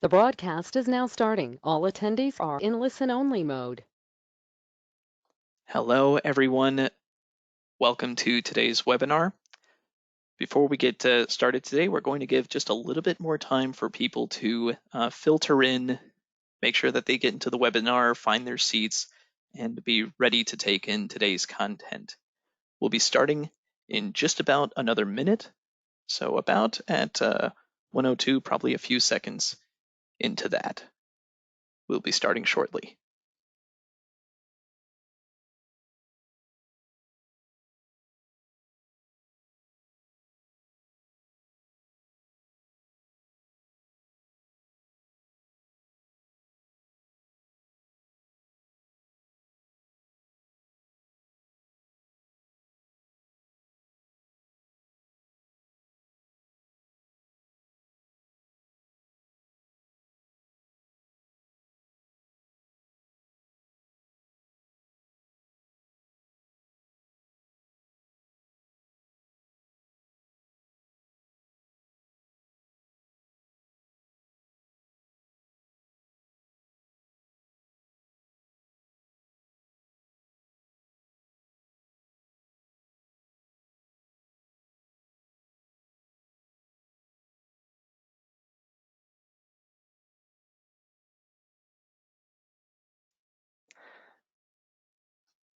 The broadcast is now starting. All attendees are in listen-only mode. Hello, everyone. Welcome to today's webinar. Before we get started today, we're going to give just a little bit more time for people to filter in, make sure that they get into the webinar, find their seats, and be ready to take in today's content. We'll be starting in just about another minute, so about at 1:02, probably a few seconds into that. We'll be starting shortly.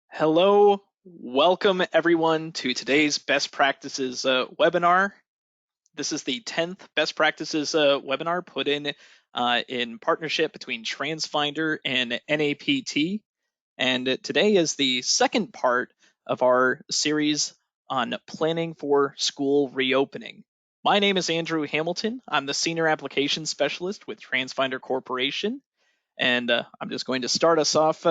Hello, welcome everyone to today's Best Practices webinar. This is the 10th Best Practices webinar put in partnership between Transfinder and NAPT. And today is the second part of our series on planning for school reopening. My name is Andrew Hamilton. I'm the Senior Application Specialist with Transfinder Corporation. And I'm just going to start us off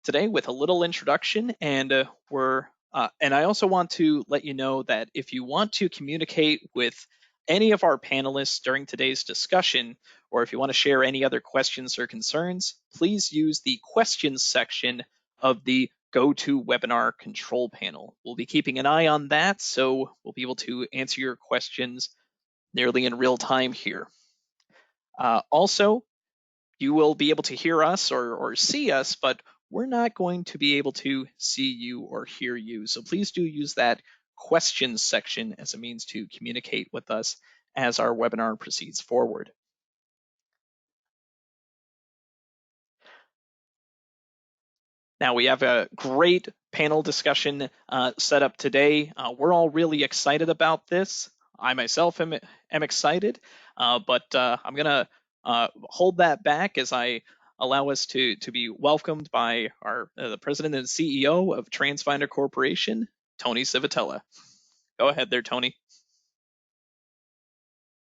today with a little introduction, and and I also want to let you know that if you want to communicate with any of our panelists during today's discussion, or if you want to share any other questions or concerns, please use the questions section of the GoToWebinar control panel. We'll be keeping an eye on that, so we'll be able to answer your questions nearly in real time here. Also, you will be able to hear us or see us, but we're not going to be able to see you or hear you. So please do use that questions section as a means to communicate with us as our webinar proceeds forward. Now we have a great panel discussion set up today. We're all really excited about this. I myself am excited, but I'm gonna hold that back as I allow us to be welcomed by our the president and CEO of Transfinder Corporation, Tony Civitella. Go ahead there, Tony.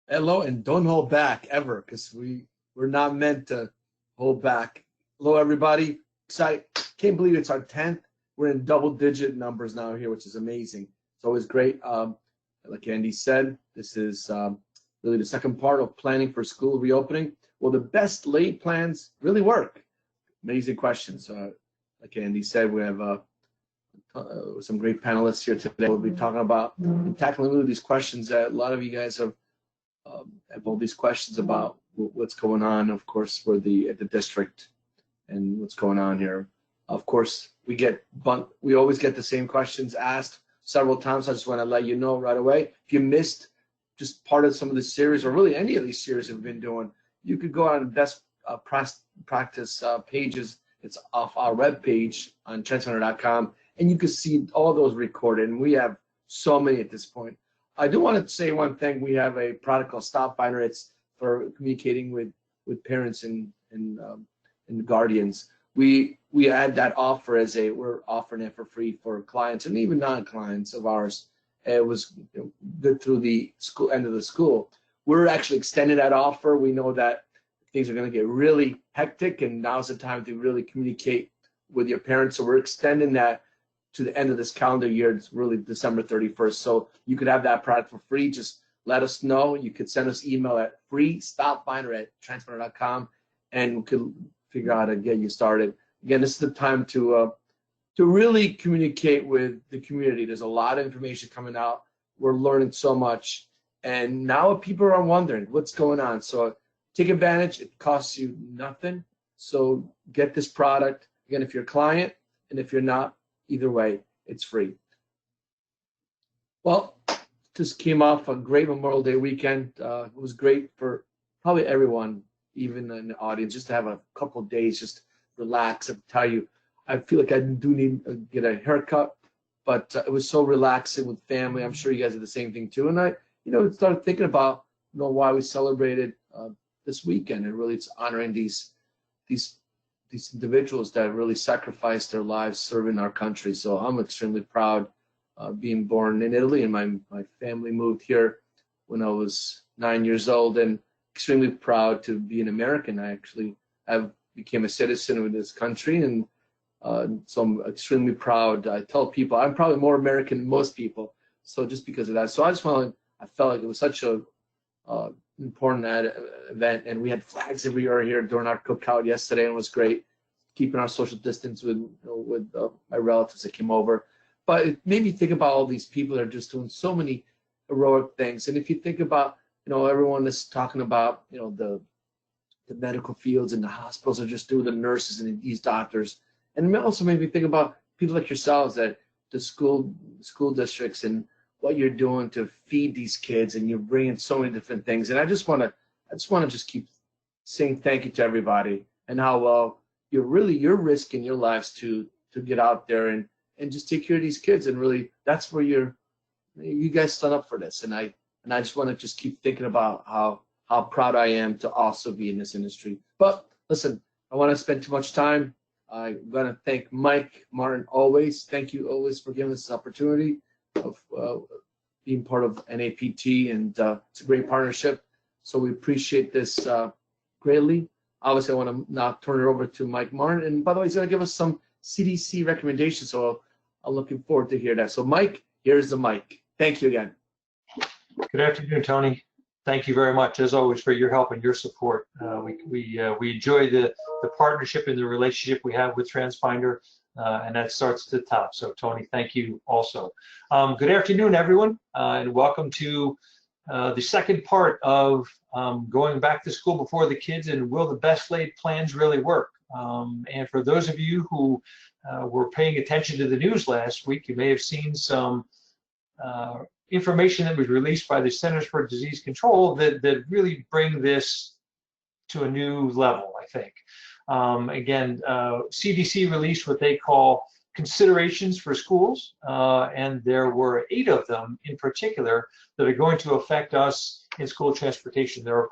Hello, and don't hold back ever, because we're not meant to hold back. Hello, everybody. Excited. Can't believe it's our 10th. We're in double-digit numbers now here, which is amazing. It's always great. Like Andy said, this is really the second part of planning for school reopening. Well, the best laid plans really work. Amazing questions. Like Andy said, we have some great panelists here today. We'll be talking about and tackling really these questions that a lot of you guys have all these questions about what's going on, of course, for at the district and what's going on here. Of course, we always get the same questions asked several times. I just want to let you know right away. If you missed just part of some of the series, or really any of these series we've been doing, you could go on best practice pages. It's off our webpage on Transfinder.com, and you can see all those recorded. And we have so many at this point. I do want to say one thing. We have a product called Stop Finder. It's for communicating with parents and guardians. We add that offer we're offering it for free for clients and even non-clients of ours. It was good through the end of the school. We're actually extending that offer. We know that things are going to get really hectic, and now's the time to really communicate with your parents. So we're extending that to the end of this calendar year. It's really December 31st. So you could have that product for free. Just let us know. You could send us email at freestopfinder@transfinder.com, and we could figure out how to get you started. Again, this is the time to really communicate with the community. There's a lot of information coming out. We're learning so much, and now people are wondering what's going on. So take advantage. It costs you nothing. So get this product. Again, if you're a client, and if you're not, either way, it's free. Well, just came off a great Memorial Day weekend. It was great for probably everyone, even in the audience, just to have a couple of days, just relax. I tell you, I feel like I do need to get a haircut, but it was so relaxing with family. I'm sure you guys are the same thing too. And I, started thinking about, why we celebrated this weekend, and really it's honoring these individuals that really sacrificed their lives serving our country. So I'm extremely proud being born in Italy, and my family moved here when I was 9 years old, and extremely proud to be an American. I became a citizen of this country, and so I'm extremely proud. I tell people I'm probably more American than most people, so just because of that. So I felt like it was such a important event, and we had flags everywhere here during our cookout yesterday, and it was great, keeping our social distance with my relatives that came over. But it made me think about all these people that are just doing so many heroic things. And if you think about, everyone is talking about, the medical fields and the hospitals are just doing, the nurses and these doctors. And it also made me think about people like yourselves, that the school districts, and what you're doing to feed these kids, and you're bringing so many different things. And I just want to just keep saying thank you to everybody, and how well you're risking your lives to get out there and just take care of these kids. And really, that's where you guys stood up for this. And I just want to just keep thinking about how proud I am to also be in this industry. But listen, I want to spend too much time. I'm going to thank Mike Martin always. Thank you always for giving us this opportunity of being part of NAPT, and it's a great partnership. So we appreciate this greatly. Obviously, I want to now turn it over to Mike Martin. And by the way, he's going to give us some CDC recommendations. So I'm looking forward to hear that. So Mike, here's the mic. Thank you again. Good afternoon, Tony. Thank you very much, as always, for your help and your support. We enjoy the partnership and the relationship we have with Transfinder, and that starts at the top. So Tony, thank you also. Good afternoon, everyone, and welcome to the second part of going back to school before the kids, and will the best laid plans really work? And for those of you who were paying attention to the news last week, you may have seen some information that was released by the Centers for Disease Control that really bring this to a new level, I think. Again, CDC released what they call considerations for schools, and there were 8 of them in particular that are going to affect us in school transportation. There are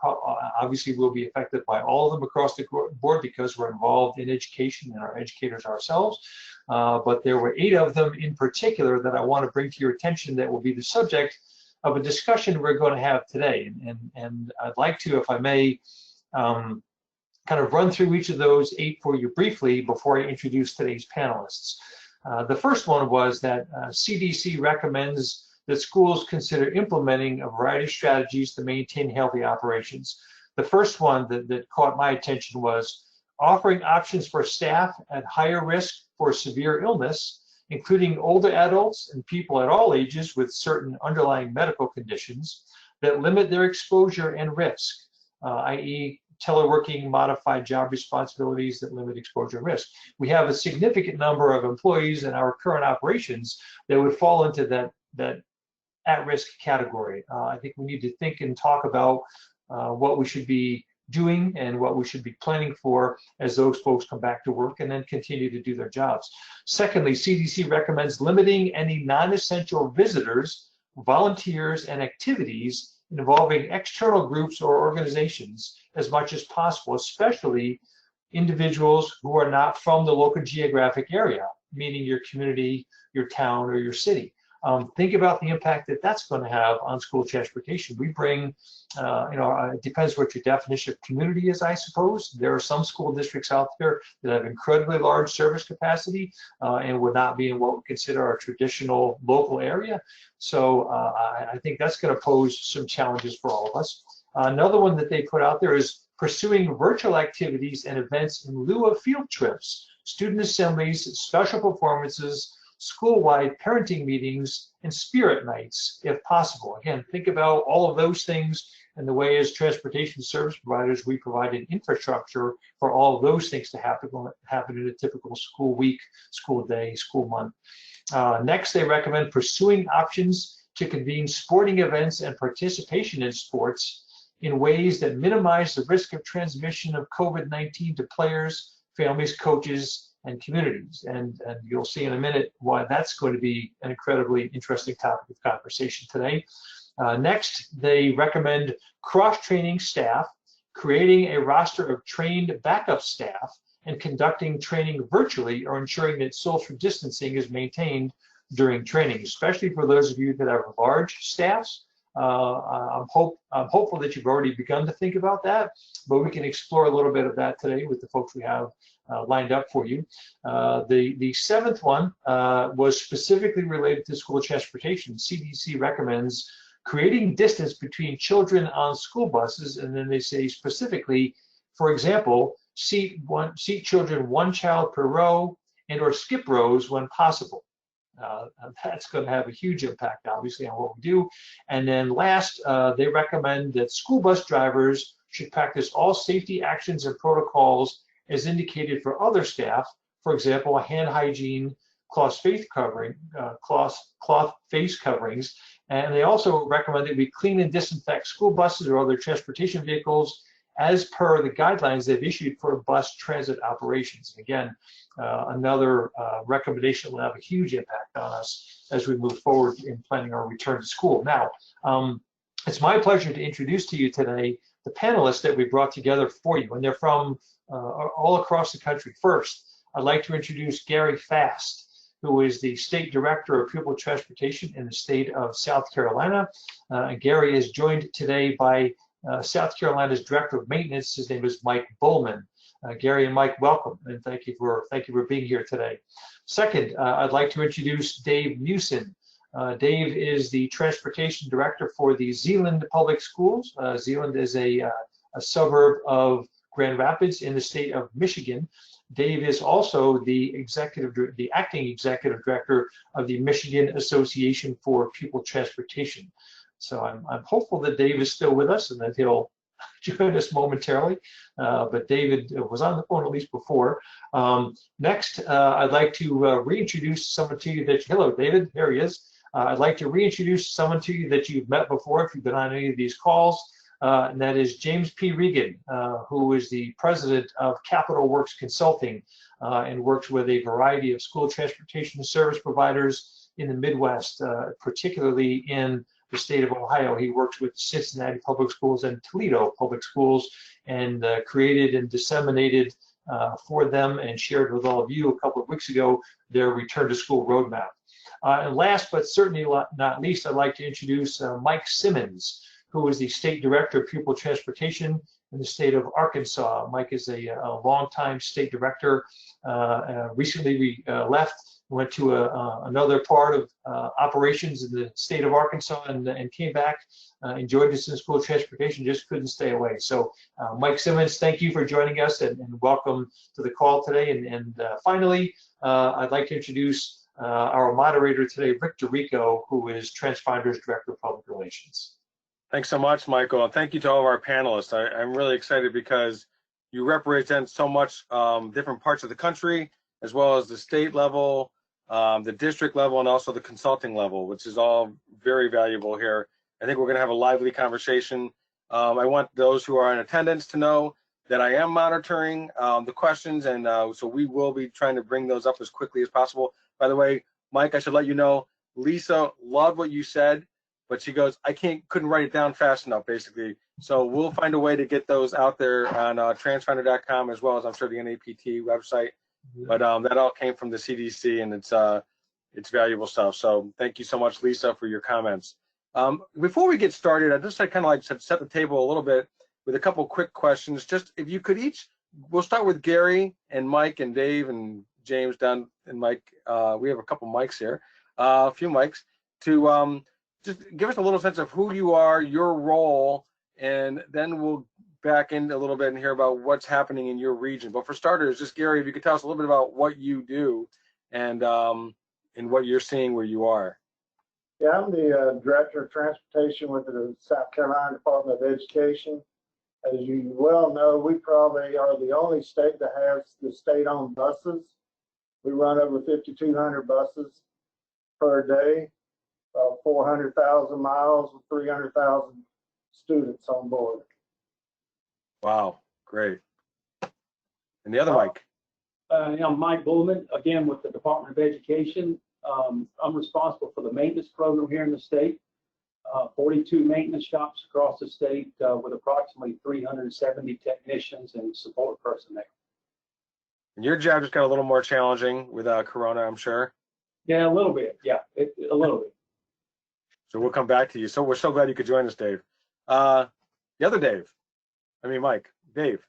obviously will be affected by all of them across the board because we're involved in education and are educators ourselves. But there were 8 of them in particular that I want to bring to your attention that will be the subject of a discussion we're going to have today. And I'd like to, if I may, kind of run through each of those 8 for you briefly before I introduce today's panelists. The first one was that CDC recommends that schools consider implementing a variety of strategies to maintain healthy operations. The first one that caught my attention was offering options for staff at higher risk for severe illness, including older adults and people at all ages with certain underlying medical conditions that limit their exposure and risk, i.e. teleworking, modified job responsibilities that limit exposure and risk. We have a significant number of employees in our current operations that would fall into that at-risk category. I think we need to think and talk about what we should be doing and what we should be planning for as those folks come back to work and then continue to do their jobs. Secondly, CDC recommends limiting any non-essential visitors, volunteers, and activities involving external groups or organizations as much as possible, especially individuals who are not from the local geographic area, meaning your community, your town, or your city. Think about the impact that that's going to have on school transportation. We bring, it depends what your definition of community is, I suppose. There are some school districts out there that have incredibly large service capacity and would not be in what we consider our traditional local area. So I think that's going to pose some challenges for all of us. Another one that they put out there is pursuing virtual activities and events in lieu of field trips, student assemblies, special performances, school-wide parenting meetings and spirit nights, if possible. Again, think about all of those things and the way as transportation service providers, we provide an infrastructure for all of those things to happen in a typical school week, school day, school month. Next, they recommend pursuing options to convene sporting events and participation in sports in ways that minimize the risk of transmission of COVID-19 to players, families, coaches, and communities. And you'll see in a minute why that's going to be an incredibly interesting topic of conversation today. Next, they recommend cross-training staff, creating a roster of trained backup staff, and conducting training virtually or ensuring that social distancing is maintained during training, especially for those of you that have large staffs. I'm hopeful that you've already begun to think about that, but we can explore a little bit of that today with the folks we have lined up for you. The seventh one was specifically related to school transportation. CDC recommends creating distance between children on school buses, and then they say specifically, for example, seat children one child per row and or skip rows when possible. That's going to have a huge impact, obviously, on what we do. And then last, they recommend that school bus drivers should practice all safety actions and protocols as indicated for other staff. For example, hand hygiene, cloth face coverings. And they also recommend that we clean and disinfect school buses or other transportation vehicles as per the guidelines they've issued for bus transit operations. Again, another recommendation will have a huge impact on us as we move forward in planning our return to school. Now, it's my pleasure to introduce to you today the panelists that we brought together for you, and they're from all across the country. First, I'd like to introduce Garry Fast, who is the State Director of Pupil Transportation in the state of South Carolina. Garry is joined today by South Carolina's Director of Maintenance. His name is Mike Bullman. Garry and Mike, welcome, and thank you for being here today. Second, I'd like to introduce Dave Meeuwsen. Dave is the Transportation Director for the Zeeland Public Schools. Zeeland is a suburb of Grand Rapids in the state of Michigan. Dave is also the acting executive director of the Michigan Association for Pupil Transportation. So I'm hopeful that Dave is still with us and that he'll join us momentarily. But David was on the phone at least before. Next, I'd like to reintroduce someone to you that, hello, David, there he is. I'd like to reintroduce someone to you that you've met before if you've been on any of these calls. And that is James P. Regan, who is the president of Capital Works Consulting and works with a variety of school transportation service providers in the Midwest, particularly in the state of Ohio. He works with Cincinnati Public Schools and Toledo Public Schools and created and disseminated for them and shared with all of you a couple of weeks ago their return to school roadmap. And last but certainly not least, I'd like to introduce Mike Simmons, who is the State Director of Pupil Transportation in the state of Arkansas. Mike is a longtime state director. Recently we left, went to another part of operations in the state of Arkansas and came back, enjoyed us in school transportation, just couldn't stay away. So Mike Simmons, thank you for joining us and welcome to the call today. And finally, I'd like to introduce our moderator today, Rick DeRico, who is Transfinder's Director of Public Relations. Thanks so much, Michael, and thank you to all of our panelists. I'm really excited because you represent so much different parts of the country, as well as the state level, the district level, and also the consulting level, which is all very valuable here. I think we're going to have a lively conversation. I want those who are in attendance to know that I am monitoring the questions, and so we will be trying to bring those up as quickly as possible. By the way, Mike, I should let you know, Lisa loved what you said, but she goes, couldn't write it down fast enough, basically. So we'll find a way to get those out there on transfinder.com, as well as I'm sure the NAPT website. But that all came from the CDC, and it's valuable stuff. So thank you so much, Lisa, for your comments. Before we get started, I just kind of like to set the table a little bit with a couple quick questions. Just if you could we'll start with Garry and Mike and Dave and James down and Mike. We have a couple mics here, a few mics, to just give us a little sense of who you are, your role, and then we'll back in a little bit and hear about what's happening in your region. But for starters, just Garry, if you could tell us a little bit about what you do and in what you're seeing where you are? Yeah, I'm the Director of Transportation with the South Carolina Department of Education. As you well know, we probably are the only state that has the state-owned buses. We run over 5,200 buses per day, 400,000 miles, with 300,000 students on board. Wow, great. And the other Mike? I'm Mike Bullman, again with the Department of Education. I'm responsible for the maintenance program here in the state. 42 maintenance shops across the state with approximately 370 technicians and support personnel. And your job just got a little more challenging with Corona, I'm sure. Yeah, a little bit. Yeah, a little bit. So we'll come back to you. So we're so glad you could join us, Dave. The other Dave, Mike, Dave.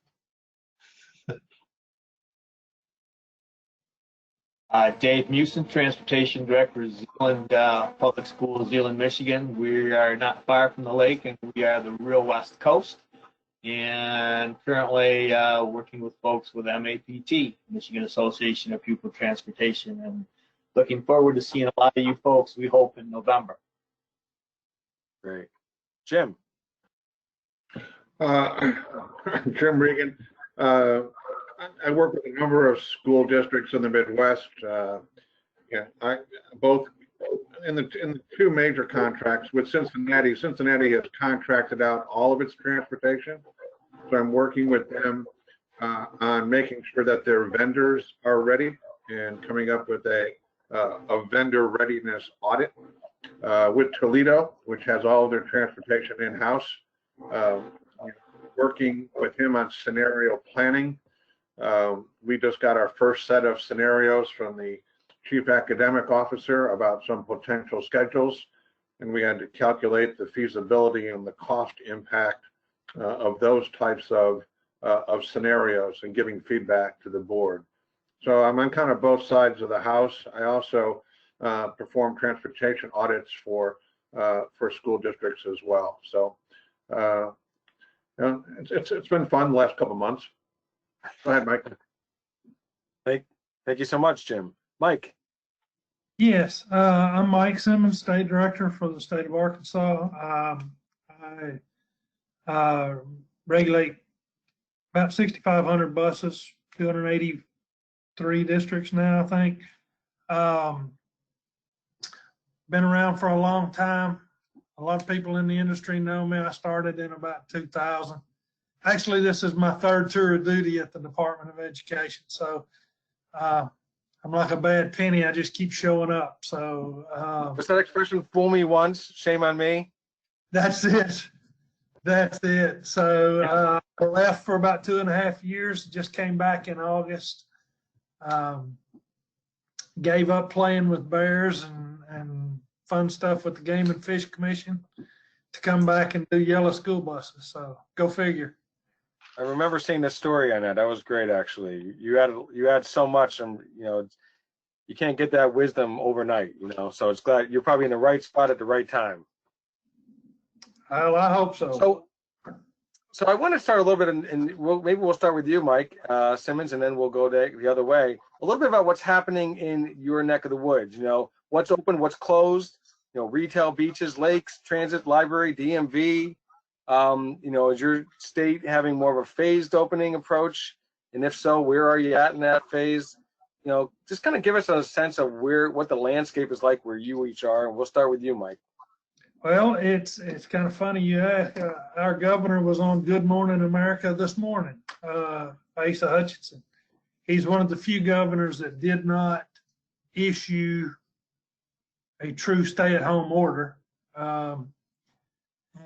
Dave Meeuwsen, Transportation Director, Zeeland Public Schools, Zeeland, Michigan. We are not far from the lake, and we are the real West Coast. And currently working with folks with MAPT, Michigan Association of Pupil Transportation, and looking forward to seeing a lot of you folks, we hope, in November. Great. Jim. Jim Regan. I work with a number of school districts in the Midwest. Both in the two major contracts with Cincinnati. Cincinnati has contracted out all of its transportation, so I'm working with them on making sure that their vendors are ready and coming up with a vendor readiness audit. With Toledo, which has all of their transportation in-house, working with him on scenario planning. We just got our first set of scenarios from the chief academic officer about some potential schedules, and we had to calculate the feasibility and the cost impact of those types of scenarios and giving feedback to the board. So I'm on kind of both sides of the house. I also perform transportation audits for school districts as well. So it's been fun the last couple of months. Go ahead, Mike. Thank you so much, Jim. Mike. Yes, I'm Mike Simmons, State Director for the state of Arkansas. I regulate about 6,500 buses, 283 districts now, I think. Been around for a long time. A lot of people in the industry know me. I started in about 2000. Actually, this is my third tour of duty at the Department of Education. So I'm like a bad penny. I just keep showing up. So what's that expression? Fool me once, shame on me. That's it. That's it. So I left for about 2.5 years. Just came back in August. Gave up playing with bears and fun stuff with the Game and Fish Commission to come back and do yellow school buses. So go figure. I remember seeing the story on that. That was great, actually. You had so much, and you can't get that wisdom overnight. So it's glad you're probably in the right spot at the right time. Well, I hope so. So I want to start a little bit, and maybe we'll start with you, Mike Simmons, and then we'll go the other way. A little bit about what's happening in your neck of the woods. What's open, what's closed. Retail, beaches, lakes, transit, library, DMV. Is your state having more of a phased opening approach? And if so, where are you at in that phase? Just kind of give us a sense of what the landscape is like where you each are. And we'll start with you, Mike. Well, it's kind of funny. Our governor was on Good Morning America this morning, Asa Hutchinson. He's one of the few governors that did not issue a true stay-at-home order.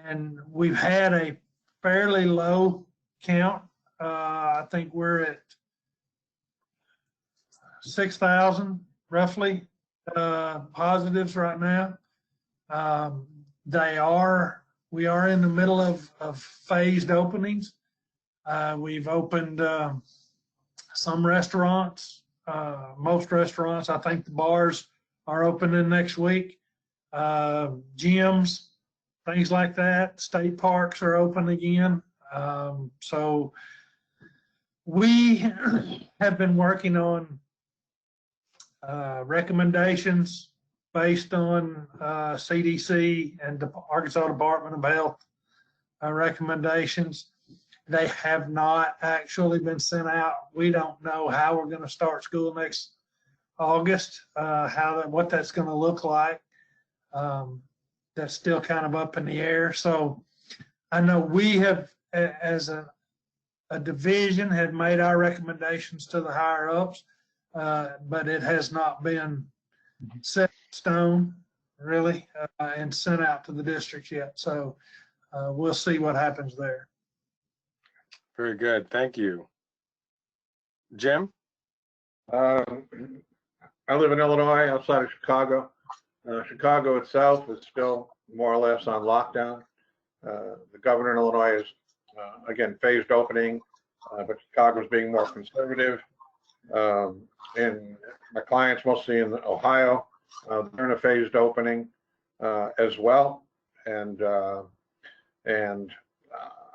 And we've had a fairly low count. I think we're at 6,000 roughly positives right now. We are in the middle of phased openings. We've opened some restaurants, most restaurants. I think the bars are opening next week. Gyms, things like that. State parks are open again. So we have been working on recommendations based on CDC and the Arkansas Department of Health recommendations. They have not actually been sent out. We don't know how we're going to start school next August, what that's going to look like. That's still kind of up in the air. So I know we have, as a division, had made our recommendations to the higher ups, but it has not been set in stone really and sent out to the districts yet. So we'll see what happens there. Very good. Thank you. Jim? I live in Illinois, outside of Chicago. Chicago itself is still more or less on lockdown. The governor in Illinois is, again, phased opening, but Chicago's being more conservative. And my clients, mostly in Ohio, they're in a phased opening as well. And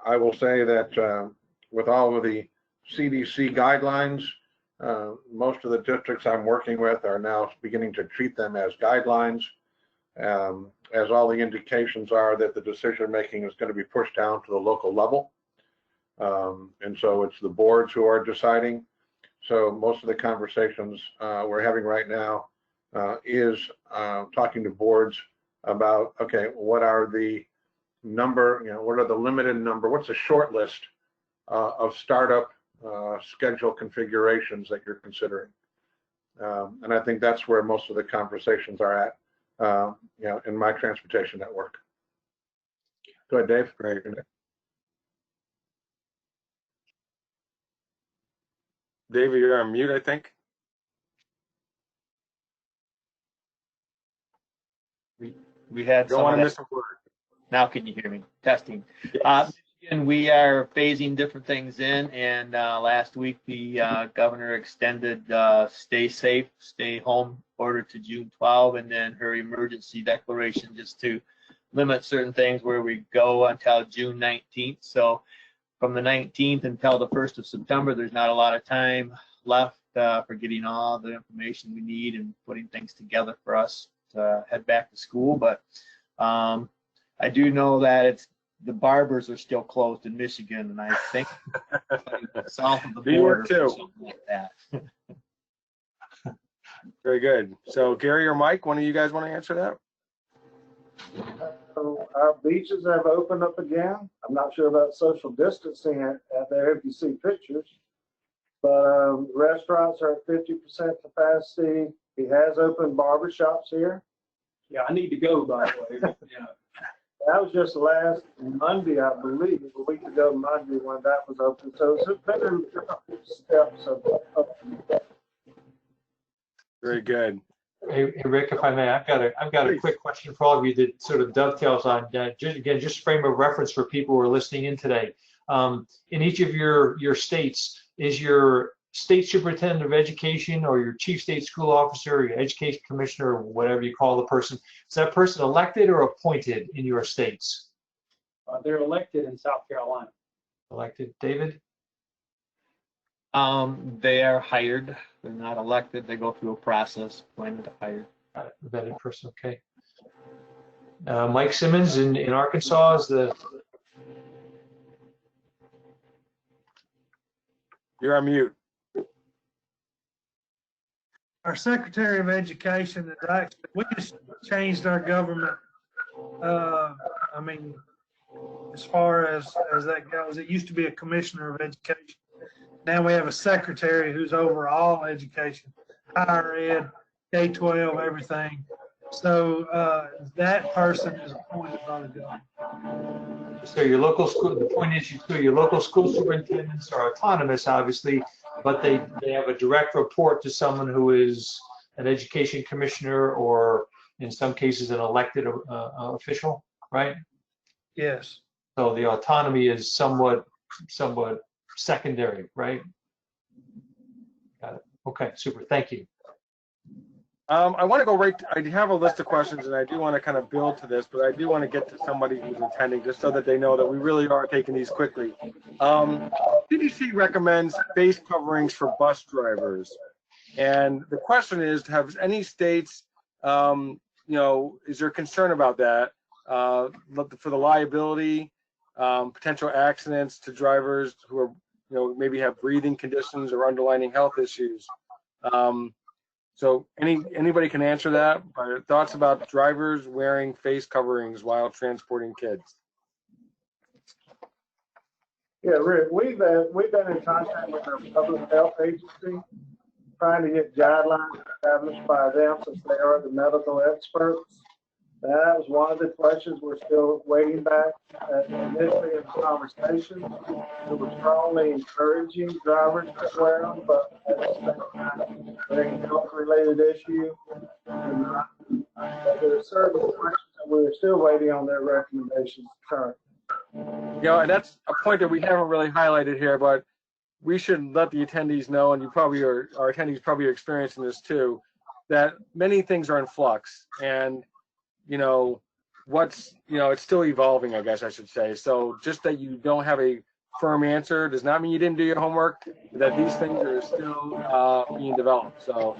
I will say that with all of the CDC guidelines, most of the districts I'm working with are now beginning to treat them as guidelines, as all the indications are that the decision making is going to be pushed down to the local level. And so it's the boards who are deciding. So most of the conversations we're having right now is talking to boards about, okay, what are the number, what are the limited number, what's the short list of startup schedule configurations that you're considering. And I think that's where most of the conversations are at, in my transportation network. Go ahead, Dave. Great. David, you're on mute, I think. We had Don't some want of to that. miss a word. Now can you hear me? Testing. Yes. And we are phasing different things in, and last week the governor extended stay safe, stay home order to June 12, and then her emergency declaration just to limit certain things where we go until June 19th. So from the 19th until the 1st of September, there's not a lot of time left for getting all the information we need and putting things together for us to head back to school. But I do know that the barbers are still closed in Michigan, and I think south of the border or something like that. Very good. So Gary or Mike, one of you guys want to answer that? So our beaches have opened up again. I'm not sure about social distancing out there if you see pictures, but restaurants are at 50% capacity. He has opened barber shops here. Yeah, I need to go, by the way. Yeah. That was just last Monday, I believe, a week ago Monday when that was open. So it's been steps of Very good. Hey, Rick, if I may, I've got a quick question for all of you that sort of dovetails on just frame of reference for people who are listening in today. In each of your states, is your state superintendent of education or your chief state school officer, or your education commissioner, or whatever you call the person, is that person elected or appointed in your states? They're elected in South Carolina. Elected. David? They are hired. They're not elected. They go through a process when to hire. Vetted person, okay. Mike Simmons in Arkansas is the... You're on mute. Our Secretary of Education is actually, we just changed our government. I mean, as far as that goes, it used to be a commissioner of education. Now we have a secretary who's over all education, higher ed, K-12, everything. So that person is appointed by the government. So your local school, the point is your local school superintendents are autonomous, obviously, but they have a direct report to someone who is an education commissioner or in some cases an elected official, right? Yes. So the autonomy is somewhat secondary, right? Got it. Okay, super. Thank you. I want to go right. I have a list of questions, and I do want to kind of build to this, but I do want to get to somebody who's attending, just so that they know that we really are taking these quickly. CDC recommends face coverings for bus drivers. And the question is, have any states, is there concern about that for the liability, potential accidents to drivers who are, maybe have breathing conditions or underlying health issues? So anybody can answer that. Thoughts about drivers wearing face coverings while transporting kids? Yeah, Rick, we've been in contact with our public health agency, trying to get guidelines established by them since they are the medical experts. That was one of the questions we're still waiting back. Initially in the conversation, it was strongly encouraging drivers to wear them, but at the same time, very health-related issue. There are certain questions that we're still waiting on their recommendations currently. And that's a point that we haven't really highlighted here, but we should let the attendees know, and our attendees probably are experiencing this too, that many things are in flux, and it's still evolving, I guess I should say. So just that you don't have a firm answer does not mean you didn't do your homework, that these things are still being developed. So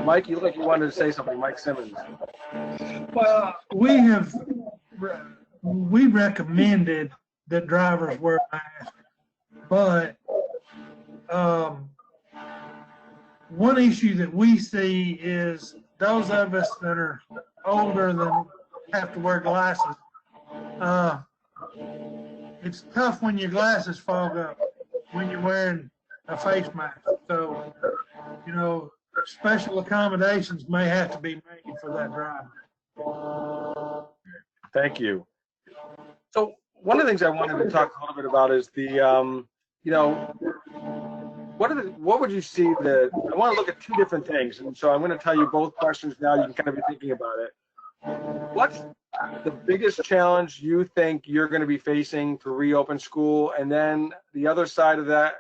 Mike, you look like you wanted to say something. Mike Simmons. Well, we recommended that drivers wear masks, but one issue that we see is those of us that are older than have to wear glasses. It's tough when your glasses fog up when you're wearing a face mask. So, special accommodations may have to be made for that driver. Thank you. So one of the things I wanted to talk a little bit about is the, what would you see I want to look at two different things. And so I'm going to tell you both questions now. You can kind of be thinking about it. What's the biggest challenge you think you're going to be facing to reopen school? And then the other side of that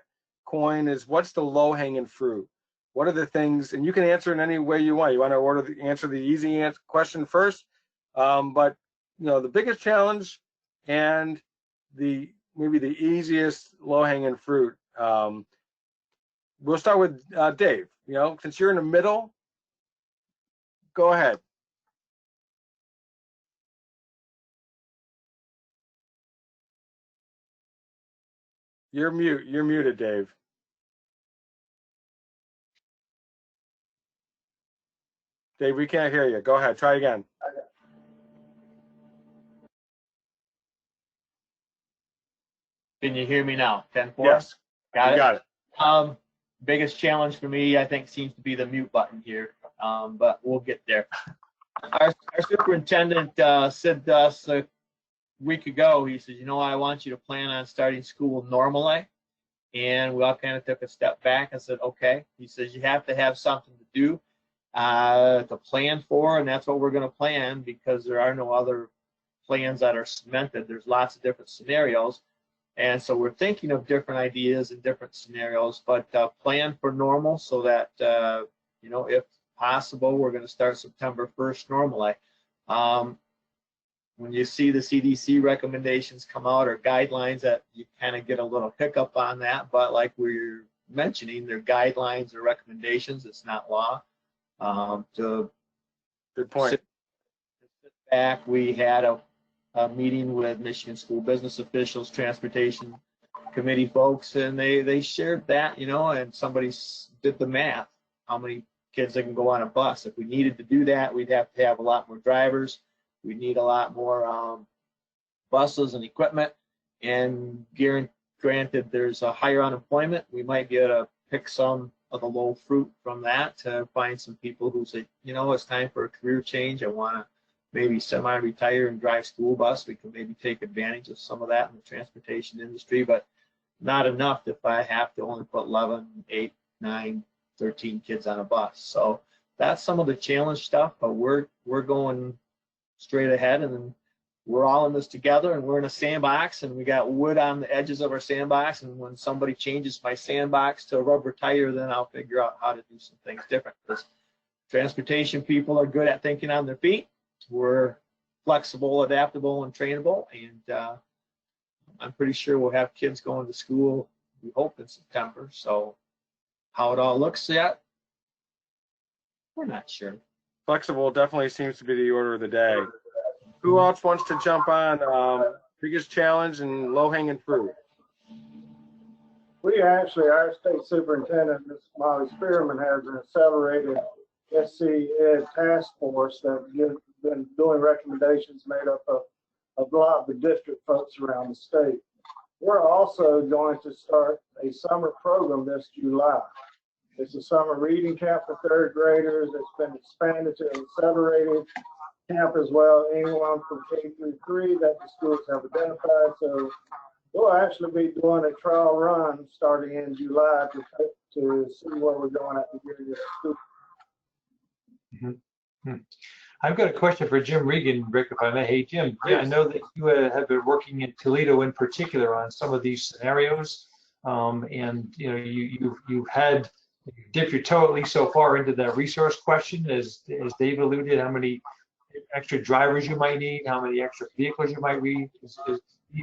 coin is, what's the low-hanging fruit? What are the things, and you can answer in any way you want. You want to answer the easy question first, but the biggest challenge and maybe the easiest low-hanging fruit. We'll start with Dave. Since you're in the middle, go ahead. You're muted, Dave. Dave, we can't hear you. Go ahead. Try again. Can you hear me now? 10-4? Yes. Got it. Biggest challenge for me, I think, seems to be the mute button here, but we'll get there. Our superintendent said to us a week ago, he says, I want you to plan on starting school normally. And we all kind of took a step back and said, okay. He says, you have to have something to do, to plan for, and that's what we're going to plan, because there are no other plans that are cemented. There's lots of different scenarios. And so we're thinking of different ideas and different scenarios, but plan for normal so that, if possible, we're going to start September 1st normally. When you see the CDC recommendations come out or guidelines, that you kind of get a little hiccup on that, but like we're mentioning, they're guidelines or recommendations. It's not law. Good point. Sit back, we had a meeting with Michigan school business officials, transportation committee folks, and they shared that, and somebody did the math, how many kids that can go on a bus. If we needed to do that, we'd have to have a lot more drivers. We'd need a lot more buses and equipment. And granted, there's a higher unemployment. We might be able to pick some of the low fruit from that to find some people who say, it's time for a career change. I want to maybe semi-retire and drive school bus. We can maybe take advantage of some of that in the transportation industry, but not enough if I have to only put 11, 8, 9, 13 kids on a bus. So that's some of the challenge stuff, but we're going straight ahead, and we're all in this together, and we're in a sandbox, and we got wood on the edges of our sandbox, and when somebody changes my sandbox to a rubber tire, then I'll figure out how to do some things different, because transportation people are good at thinking on their feet. We're flexible, adaptable, and trainable, and I'm pretty sure we'll have kids going to school, we hope, in September. So how it all looks yet, We're not sure. Flexible definitely seems to be the order of the day. Who else wants to jump on biggest challenge and low-hanging fruit? We actually, our state superintendent, Ms. Molly Spearman, has an accelerated SC Ed task force that's been doing recommendations made up of a lot of the district folks around the state. We're also going to start a summer program this July. It's a summer reading camp for third graders. It's been expanded to an accelerated camp as well, anyone from K through 3 that the schools have identified. So we'll actually be doing a trial run starting in July to see where we're going at the beginning of the school. Mm-hmm. I've got a question for Jim Regan, Rick, if I may. Hey, Jim, yeah, I know that you have been working in Toledo in particular on some of these scenarios, and you know you've had dipped your toe at least so far into that resource question, as Dave alluded. How many extra drivers you might need? How many extra vehicles you might need?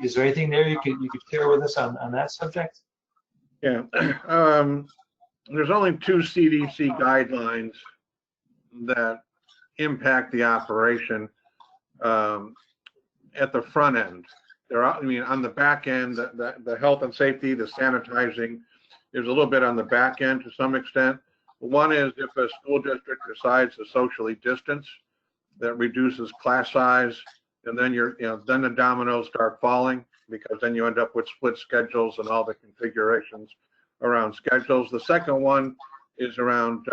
Is there anything there you could share with us on that subject? Yeah, there's only 2 CDC guidelines that impact the operation at the front end. I mean, on the back end, the health and safety, the sanitizing, is a little bit on the back end to some extent. One is if a school district decides to socially distance, that reduces class size, and then then the dominoes start falling, because then you end up with split schedules and all the configurations around schedules. The second one is around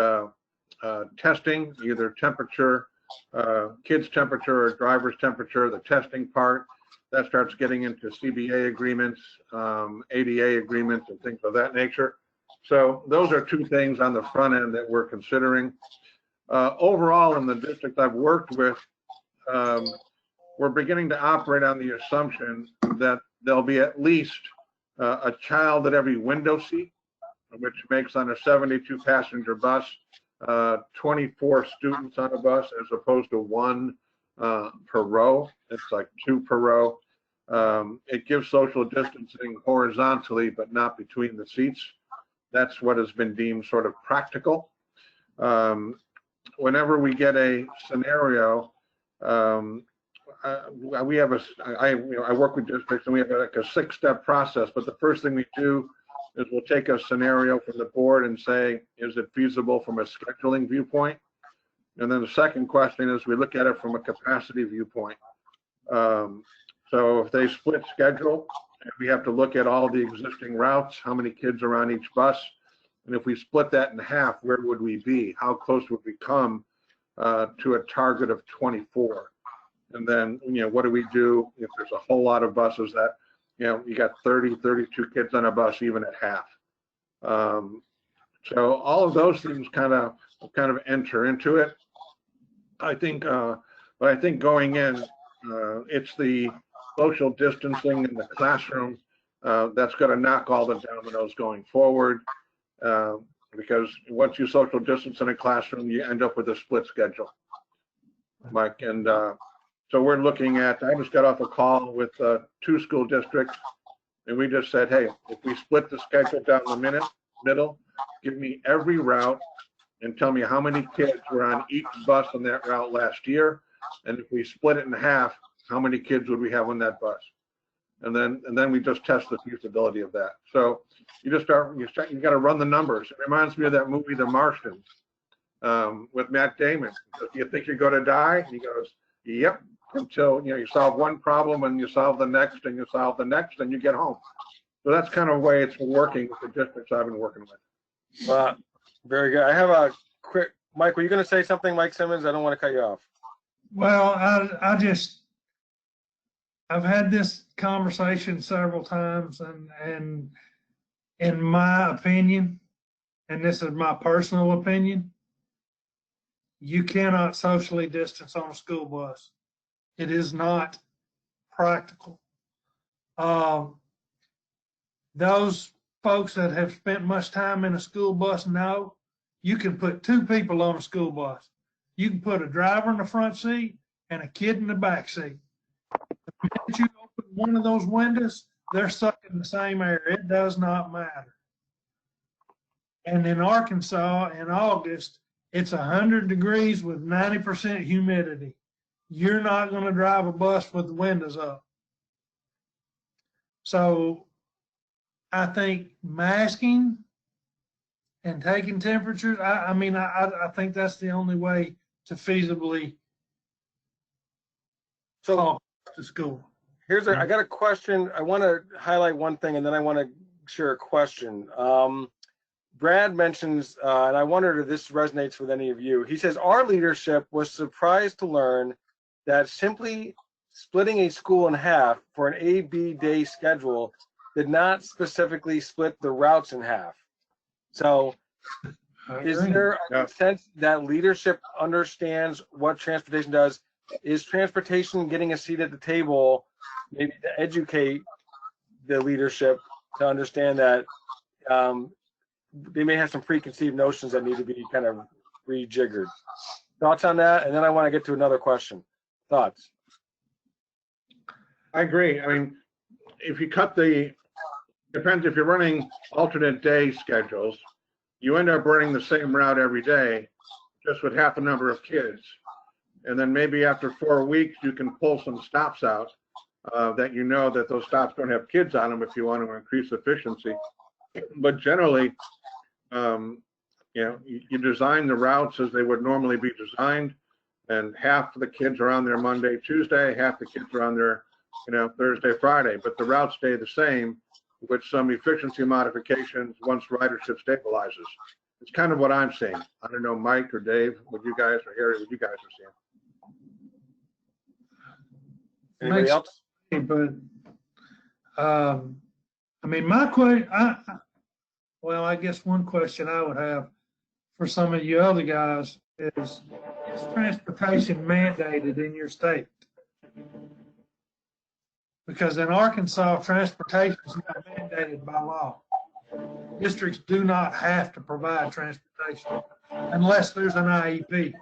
testing, either temperature, kids' temperature or driver's temperature, the testing part. That starts getting into CBA agreements, ADA agreements, and things of that nature. So those are 2 things on the front end that we're considering. Overall, in the district I've worked with, we're beginning to operate on the assumption that there'll be at least a child at every window seat, which makes on a 72-passenger bus 24 students on a bus, as opposed to 1 per row. It's like 2 per row. It gives social distancing horizontally, but not between the seats. That's what has been deemed sort of practical. Whenever we get a scenario, we have I work with districts, and we have like a 6-step process. But the first thing we do is we'll take a scenario from the board and say, is it feasible from a scheduling viewpoint? And then the second question is we look at it from a capacity viewpoint. So if they split schedule, we have to look at all the existing routes, how many kids are on each bus. And if we split that in half, where would we be? How close would we come to a target of 24? And then, what do we do if there's a whole lot of buses that, you got 30, 32 kids on a bus, even at half? So all of those things kind of enter into it. I think, but I think going in, it's the social distancing in the classroom that's going to knock all the dominoes going forward. Because once you social distance in a classroom, you end up with a split schedule, Mike. And so we're looking at, I just got off a call with 2 school districts, and we just said, hey, if we split the schedule down the middle, give me every route and tell me how many kids were on each bus on that route last year. And if we split it in half, how many kids would we have on that bus? And then we just test the feasibility of that. So you got to run the numbers. It reminds me of that movie, The Martians, with Matt Damon. Do you think you're going to die? And he goes, yep, until you solve one problem, and you solve the next, and you solve the next, and you get home. So that's kind of the way it's been working with the districts I've been working with. Very good. I have a quick, Mike, were you going to say something, Mike Simmons? I don't want to cut you off. Well, I've had this conversation several times, and in my opinion, and this is my personal opinion, you cannot socially distance on a school bus. It is not practical. Those folks that have spent much time in a school bus know you can put 2 people on a school bus. You can put a driver in the front seat and a kid in the back seat. The minute you open one of those windows, they're sucking the same air. It does not matter. And in Arkansas, in August, It's 100 degrees with 90% humidity. You're not going to drive a bus with the windows up. So I think masking and taking temperatures, I think that's the only way to feasibly talk to school. I got a question. I want to highlight one thing, and then I want to share a question. Brad mentions, and I wondered if this resonates with any of you. He says, our leadership was surprised to learn that simply splitting a school in half for an A-B day schedule did not specifically split the routes in half. So is there a sense that leadership understands what transportation does? Is transportation getting a seat at the table, maybe to educate the leadership to understand that they may have some preconceived notions that need to be kind of rejiggered? Thoughts on that? And then I want to get to another question. Thoughts? I agree. I mean, if you depends if you're running alternate day schedules, you end up running the same route every day, just with half the number of kids. And then maybe after 4 weeks, you can pull some stops out that you know that those stops don't have kids on them if you want to increase efficiency. But generally, you design the routes as they would normally be designed, and half of the kids are on there Monday, Tuesday, half the kids are on there, Thursday, Friday. But the routes stay the same with some efficiency modifications once ridership stabilizes. It's kind of what I'm seeing. I don't know, Mike or Dave, what you guys, or Harry, what you guys are seeing. Anybody else? But my question, I guess one question I would have for some of you other guys is transportation mandated in your state? Because in Arkansas, transportation is not mandated by law. Districts do not have to provide transportation unless there's an IEP.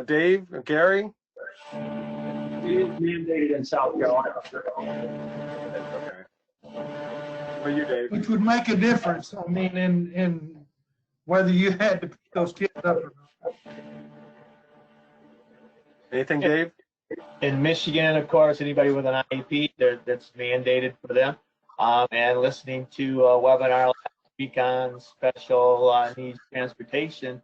Dave, Gary? It is mandated in South Carolina. Okay. What about you, Dave? Which would make a difference, in whether you had to pick those kids up or not. Anything, Dave? In Michigan, of course, anybody with an IEP, that's mandated for them. And listening to a webinar last week on special needs transportation,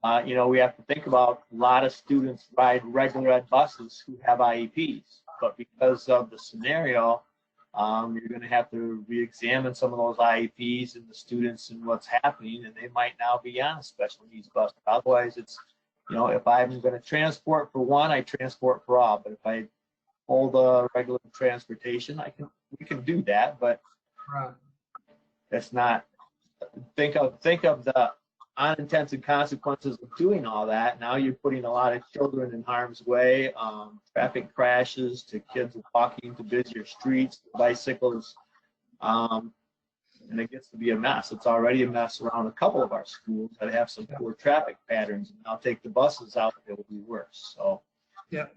we have to think about a lot of students ride regular ed buses who have IEPs, but because of the scenario, you're going to have to re-examine some of those IEPs and the students and what's happening, and they might now be on a special needs bus. Otherwise, it's, if I'm going to transport for one, I transport for all. But if I hold a regular transportation, we can do that, but that's not. Think of the unintended consequences of doing all that. Now you're putting a lot of children in harm's way, traffic crashes, to kids walking to busier streets, bicycles, and it gets to be a mess. It's already a mess around a couple of our schools that have some poor traffic patterns. And now take the buses out, it will be worse. So, yeah.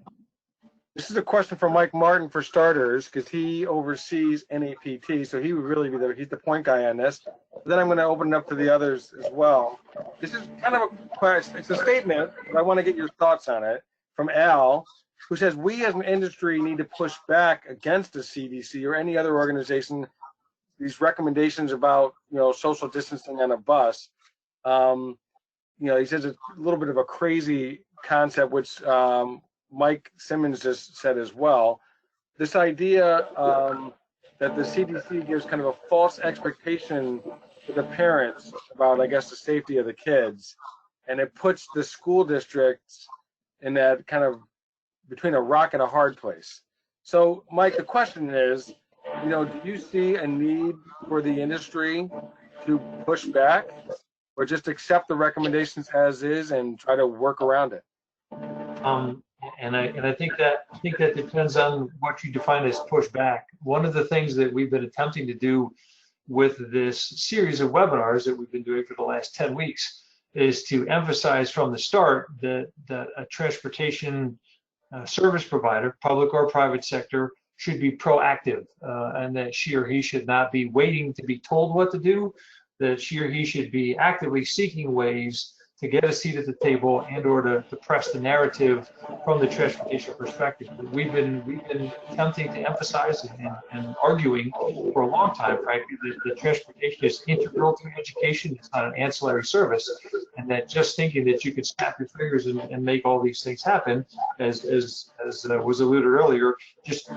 This is a question from Mike Martin for starters, because he oversees NAPT, so he would really be he's the point guy on this. But then I'm going to open it up to the others as well. This is kind of a question, it's a statement, but I want to get your thoughts on it, from Al, who says, we as an industry need to push back against the CDC or any other organization, these recommendations about, social distancing on a bus. He says it's a little bit of a crazy concept, which Mike Simmons just said as well. This idea that the CDC gives kind of a false expectation to the parents about, I guess, the safety of the kids, and it puts the school districts in that kind of between a rock and a hard place. So, Mike, the question is, do you see a need for the industry to push back, or just accept the recommendations as is and try to work around it? And I think that depends on what you define as pushback. One of the things that we've been attempting to do with this series of webinars that we've been doing for the last 10 weeks is to emphasize from the start that a transportation service provider, public or private sector, should be proactive, and that she or he should not be waiting to be told what to do, that she or he should be actively seeking ways to get a seat at the table and or to press the narrative from the transportation perspective. We've been attempting to emphasize and arguing for a long time, frankly, that transportation is integral to education. It's not an ancillary service, and that just thinking that you could snap your fingers and make all these things happen, as was alluded earlier, just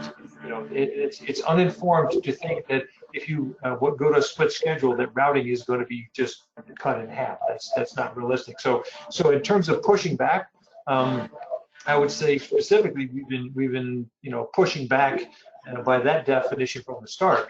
it's uninformed to think that if you go to a split schedule, that routing is going to be just cut in half. That's not realistic. So in terms of pushing back, I would say specifically we've been pushing back by that definition from the start.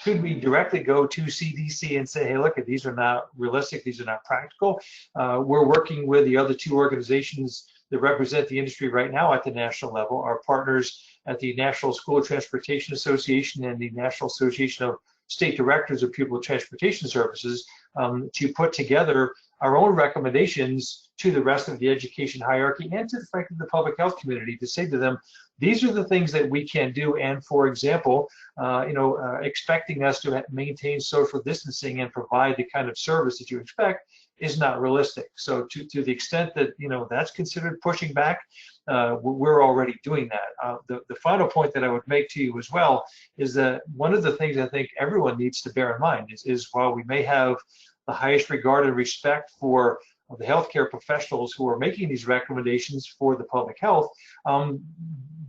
Should we directly go to CDC and say, hey, look, these are not realistic, these are not practical? We're working with the other two organizations that represent the industry right now at the national level, our partners at the National School Transportation Association and the National Association of State Directors of Pupil Transportation Services, to put together our own recommendations to the rest of the education hierarchy and to, frankly, the public health community, to say to them, these are the things that we can do. And for example, expecting us to maintain social distancing and provide the kind of service that you expect is not realistic. So to the extent that that's considered pushing back, we're already doing that. The final point that I would make to you as well is that one of the things I think everyone needs to bear in mind is while we may have the highest regard and respect for the healthcare professionals who are making these recommendations for the public health,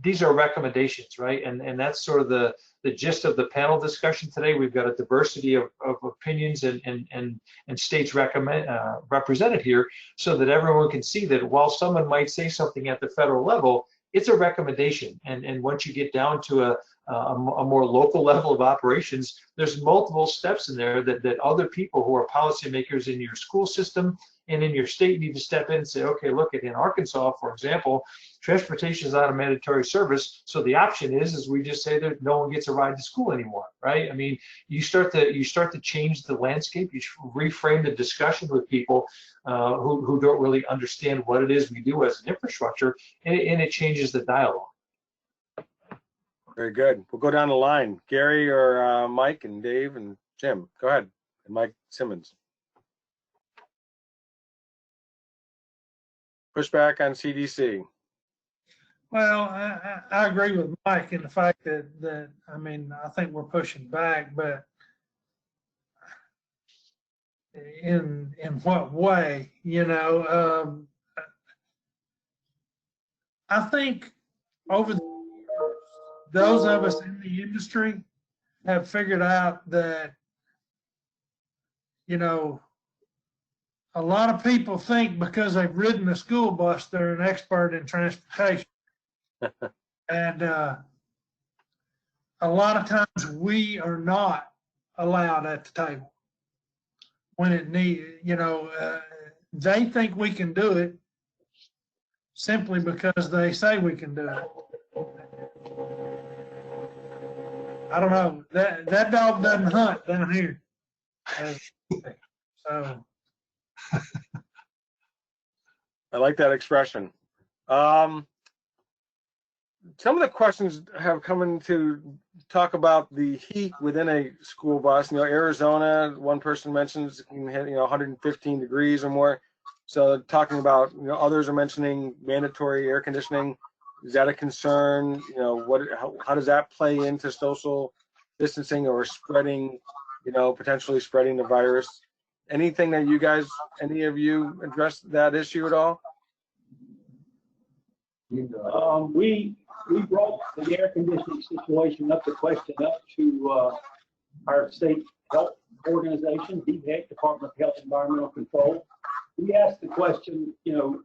these are recommendations, right? And that's sort of the gist of the panel discussion today. We've got a diversity of opinions and states represented here, so that everyone can see that while someone might say something at the federal level, it's a recommendation. And once you get down to a more local level of operations, there's multiple steps in there that other people who are policymakers in your school system and in your state need to step in and say, okay, look, in Arkansas, for example, transportation is not a mandatory service, so the option is we just say that no one gets a ride to school anymore, right? I mean, you start to change the landscape, you reframe the discussion with people who don't really understand what it is we do as an infrastructure, and it changes the dialogue. Very good. We'll go down the line. Garry or Mike and Dave and Jim. Go ahead. And Mike Simmons. Pushback on CDC. Well, I agree with Mike in the fact that I mean, I think we're pushing back, but in what way? I think over those of us in the industry have figured out that, a lot of people think because they've ridden a school bus, they're an expert in transportation. And a lot of times we are not allowed at the table when it needs, they think we can do it simply because they say we can do it. I don't know. That dog doesn't hunt down here. So I like that expression. Some of the questions have come in to talk about the heat within a school bus. Arizona, one person mentions it can hit 115 degrees or more. So talking about, others are mentioning mandatory air conditioning. Is that a concern? How does that play into social distancing or spreading, potentially spreading the virus? Anything that any of you address that issue at all? We brought the air conditioning situation question up to our state health organization, DHEC, Department of Health and Environmental Control. We asked the question,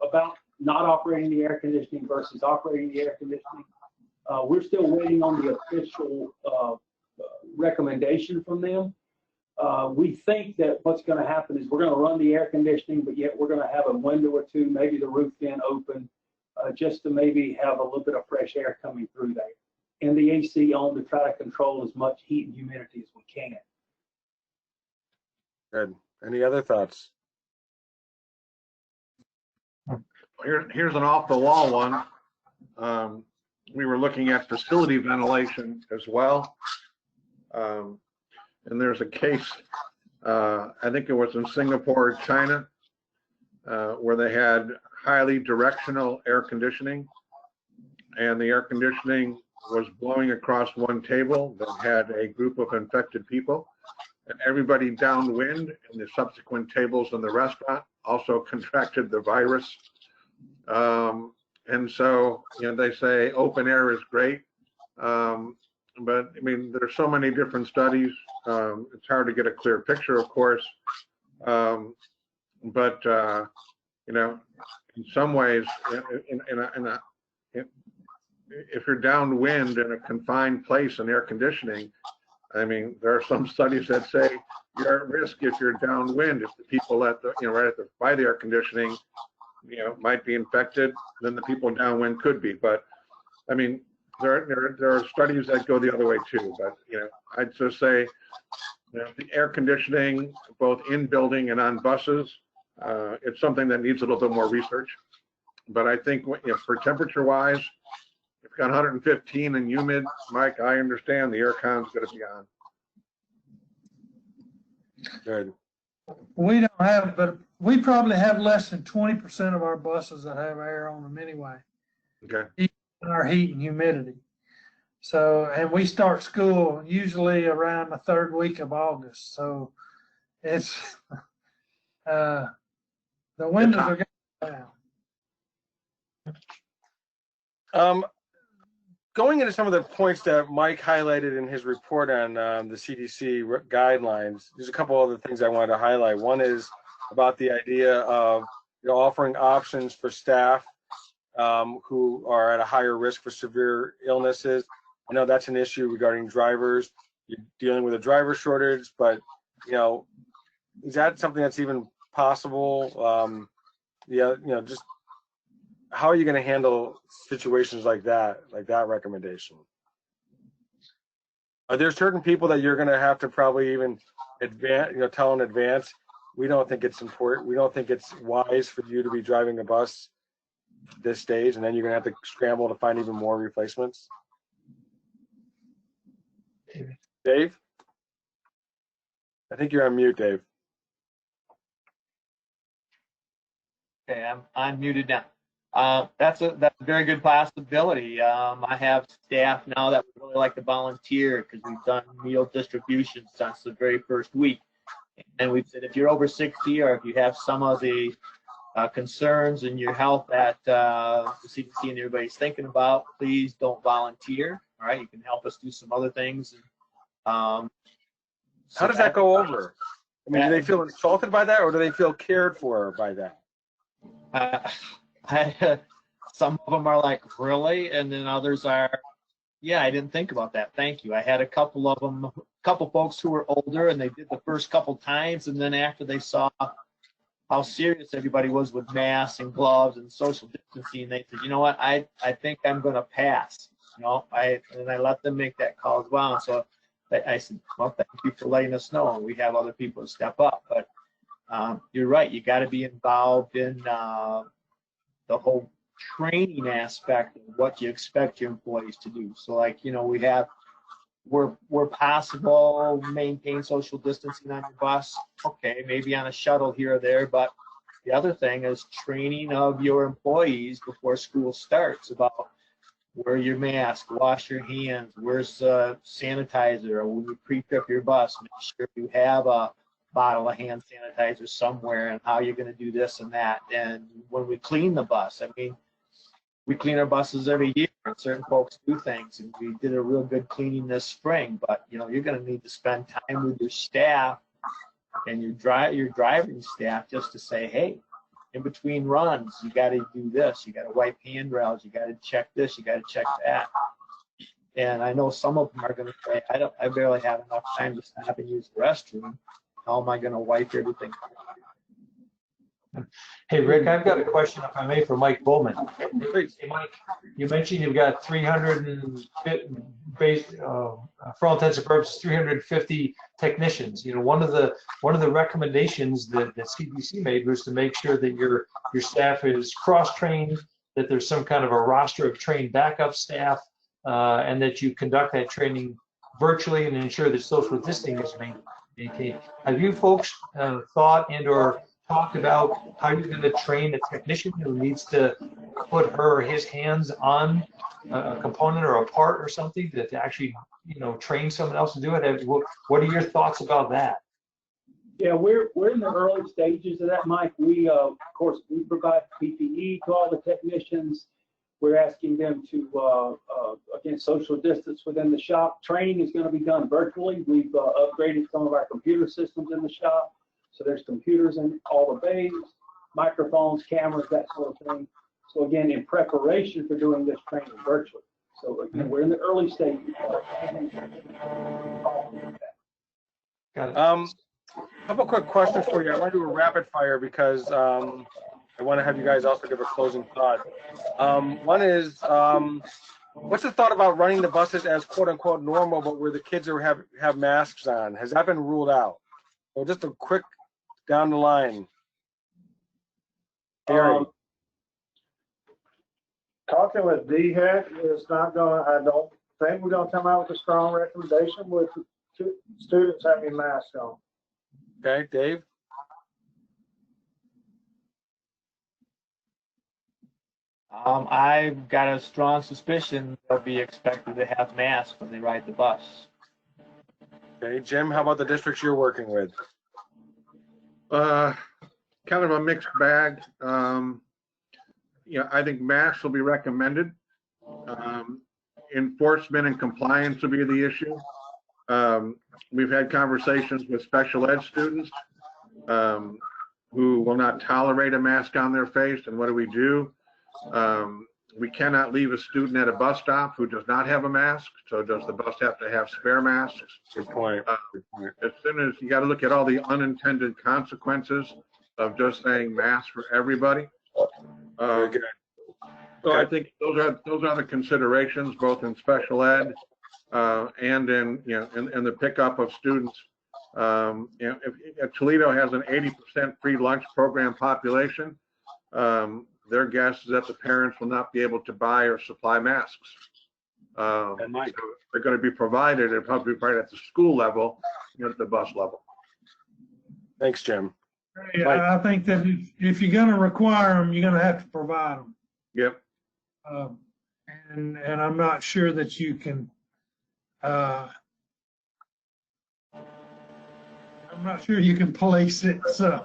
about not operating the air conditioning versus operating the air conditioning. We're still waiting on the official recommendation from them. We think that what's going to happen is we're going to run the air conditioning, but yet we're going to have a window or two, maybe the roof vent open, just to maybe have a little bit of fresh air coming through there. And the AC on to try to control as much heat and humidity as we can. Good. Any other thoughts? Here's an off-the-wall one. We were looking at facility ventilation as well. And there's a case I think it was in Singapore, China, where they had highly directional air conditioning, and the air conditioning was blowing across one table that had a group of infected people, and everybody downwind in the subsequent tables in the restaurant also contracted the virus. And so, they say open air is great. But I mean, there's so many different studies. It's hard to get a clear picture, of course. But in some ways, if you're downwind in a confined place in air conditioning, I mean, there are some studies that say you're at risk if you're downwind. If the people at the, by the air conditioning, might be infected, then the people downwind could be. But I mean, there are studies that go the other way too. But I'd just say, the air conditioning, both in building and on buses, it's something that needs a little bit more research. But I think, for temperature-wise, if you've got 115 and humid, Mike, I understand the air con's going to be on. Good. We don't have, but we probably have less than 20% of our buses that have air on them anyway. Okay. In our heat and humidity. So, and we start school usually around the third week of August. So it's, the windows are going down. Going into some of the points that Mike highlighted in his report on the CDC guidelines, there's a couple other things I wanted to highlight. One is about the idea of offering options for staff who are at a higher risk for severe illnesses. I know that's an issue regarding drivers. You're dealing with a driver shortage, but is that something that's even possible? Just how are you going to handle situations like that recommendation? Are there certain people that you're going to have to probably even tell in advance, we don't think it's important, we don't think it's wise for you to be driving a bus this stage, and then you're going to have to scramble to find even more replacements? Dave? I think you're on mute, Dave. Okay, I'm muted now. That's a very good possibility. I have staff now that would really like to volunteer because we've done meal distribution since the very first week. And we've said if you're over 60 or if you have some of the concerns in your health that the CDC and everybody's thinking about, please don't volunteer. All right, you can help us do some other things. How does that go over? I mean, do they feel insulted by that, or do they feel cared for by that? Some of them are like, really? And then others are, yeah, I didn't think about that. Thank you. I had a couple of them, folks who were older, and they did the first couple times, and then after they saw how serious everybody was with masks and gloves and social distancing, they said, you know what, I think I'm going to pass. And I let them make that call as well. And so I said, well, thank you for letting us know. We have other people to step up. But you're right. You got to be involved in the whole training aspect of what you expect your employees to do. So, like, we have, where possible, maintain social distancing on your bus. Okay, maybe on a shuttle here or there. But the other thing is training of your employees before school starts about wear your mask, wash your hands, where's sanitizer, or when you pre-trip your bus, make sure you have a bottle of hand sanitizer somewhere, and how you're going to do this and that. And when we clean the bus, I mean, we clean our buses every year, and certain folks do things, and we did a real good cleaning this spring. But you're going to need to spend time with your staff and your driving staff just to say, hey, in between runs, you got to do this, you got to wipe handrails, you got to check this, you got to check that. And I know some of them are going to say, I barely have enough time to stop and use the restroom. How am I going to wipe everything? Hey, Rick, I've got a question, if I may, for Mike Bowman. Hey, Mike, you mentioned you've got 350, for all intents and purposes, 350 technicians. One of the recommendations that CDC made was to make sure that your staff is cross-trained, that there's some kind of a roster of trained backup staff, and that you conduct that training virtually and ensure that social distancing is maintain. Have you folks thought and or talked about how you're going to train a technician who needs to put her or his hands on a component or a part or something to actually, train someone else to do it? What are your thoughts about that? Yeah, we're in the early stages of that, Mike. We, of course, we provide PPE to all the technicians. We're asking them to, again, social distance within the shop. Training is going to be done virtually. We've upgraded some of our computer systems in the shop. So there's computers in all the bays, microphones, cameras, that sort of thing. So again, in preparation for doing this training virtually. So again, we're in the early stages. Got it. A couple quick questions for you. I want to do a rapid fire because I want to have you guys also give a closing thought. One is, what's the thought about running the buses as quote unquote normal, but where the kids have masks on? Has that been ruled out? So just a quick down the line. Garry. Talking with DHEC, it's not going. I don't think we're going to come out with a strong recommendation with students having masks on. Okay, Dave. I've got a strong suspicion they'll be expected to have masks when they ride the bus. Okay, Jim, how about the districts you're working with? Kind of a mixed bag. I think masks will be recommended. Enforcement and compliance will be the issue. We've had conversations with special ed students who will not tolerate a mask on their face. And what do? We cannot leave a student at a bus stop who does not have a mask. So does the bus have to have spare masks? Good point. As soon as you got to look at all the unintended consequences of just saying masks for everybody. Very good. So I think those are the considerations, both in special ed and in the pickup of students. If Toledo has an 80% free lunch program population, their guess is that the parents will not be able to buy or supply masks. So they're going to be provided. They're probably provided at the school level, at the bus level. Thanks, Jim. I think that if you're going to require them, you're going to have to provide them. Yep. And I'm not sure that you can. I'm not sure you can police it. So,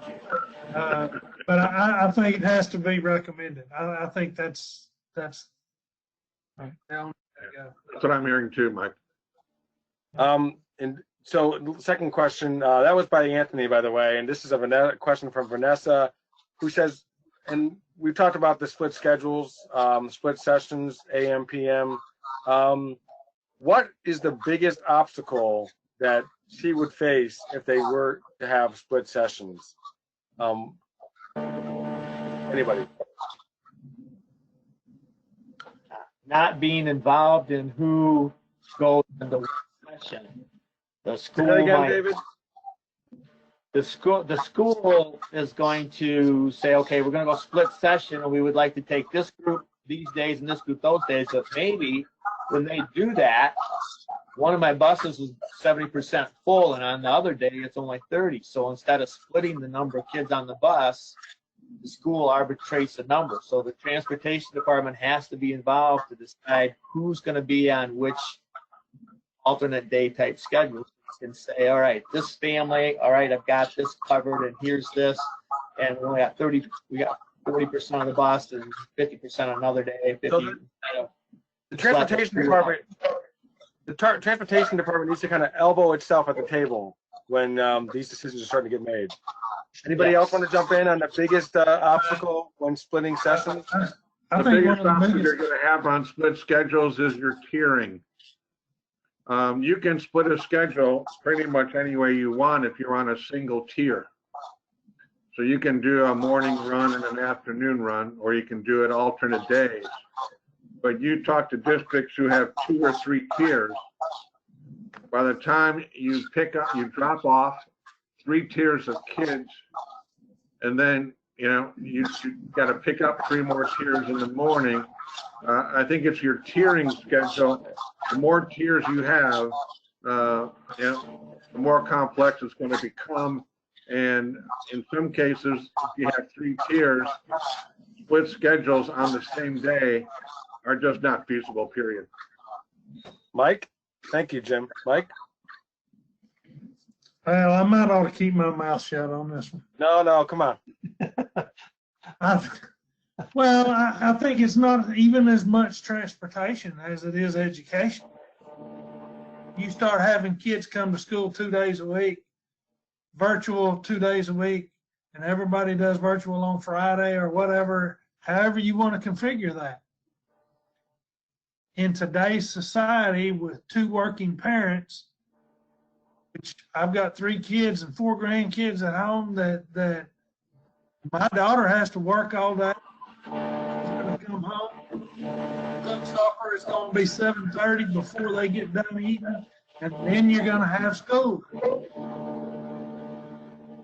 but I think it has to be recommended. I think that's right. That's what I'm hearing too, Mike. And so second question, that was by Anthony, by the way, and this is a question from Vanessa, who says, and we've talked about the split schedules, split sessions, AM, PM. What is the biggest obstacle that she would face if they were to have split sessions? Anybody? Not being involved in who goes into what session. The school Say that again, might, David? the school is going to say, okay, we're going to go split session, and we would like to take this group these days and this group those days. But maybe when they do that, one of my buses is 70% full, and on the other day it's only 30. So instead of splitting the number of kids on the bus, the school arbitrates the number. So the transportation department has to be involved to decide who's going to be on which alternate day type schedule, and say, all right, this family, all right, I've got this covered, and here's this, and we only got 30, we got 40% of the bus and 50% another day. 50, So the transportation department, transportation department needs to kind of elbow itself at the table when these decisions are starting to get made. Anybody else want to jump in on the biggest obstacle when splitting sessions? I The think biggest one of the obstacle biggest. you're going to have on split schedules is your tiering. You can split a schedule pretty much any way you want if you're on a single tier. So you can do a morning run and an afternoon run, or you can do it alternate days. But you talk to districts who have 2 or 3 tiers. By the time you you drop off 3 tiers of kids, and then you got to pick up 3 more tiers in the morning. I think it's your tiering schedule. The more tiers you have, the more complex it's going to become. And in some cases, if you have 3 tiers, split schedules on the same day are just not feasible, period. Mike? Thank you, Jim. Mike? Well, I might ought to keep my mouth shut on this one. No, come on. I think it's not even as much transportation as it is education. You start having kids come to school 2 days a week, virtual 2 days a week, and everybody does virtual on Friday or whatever, however you want to configure that. In today's society with 2 working parents, which I've got 3 kids and 4 grandkids at home, that my daughter has to work all day. She's going to come home, cook supper. It's going to be 7:30 before they get done eating, and then you're going to have school.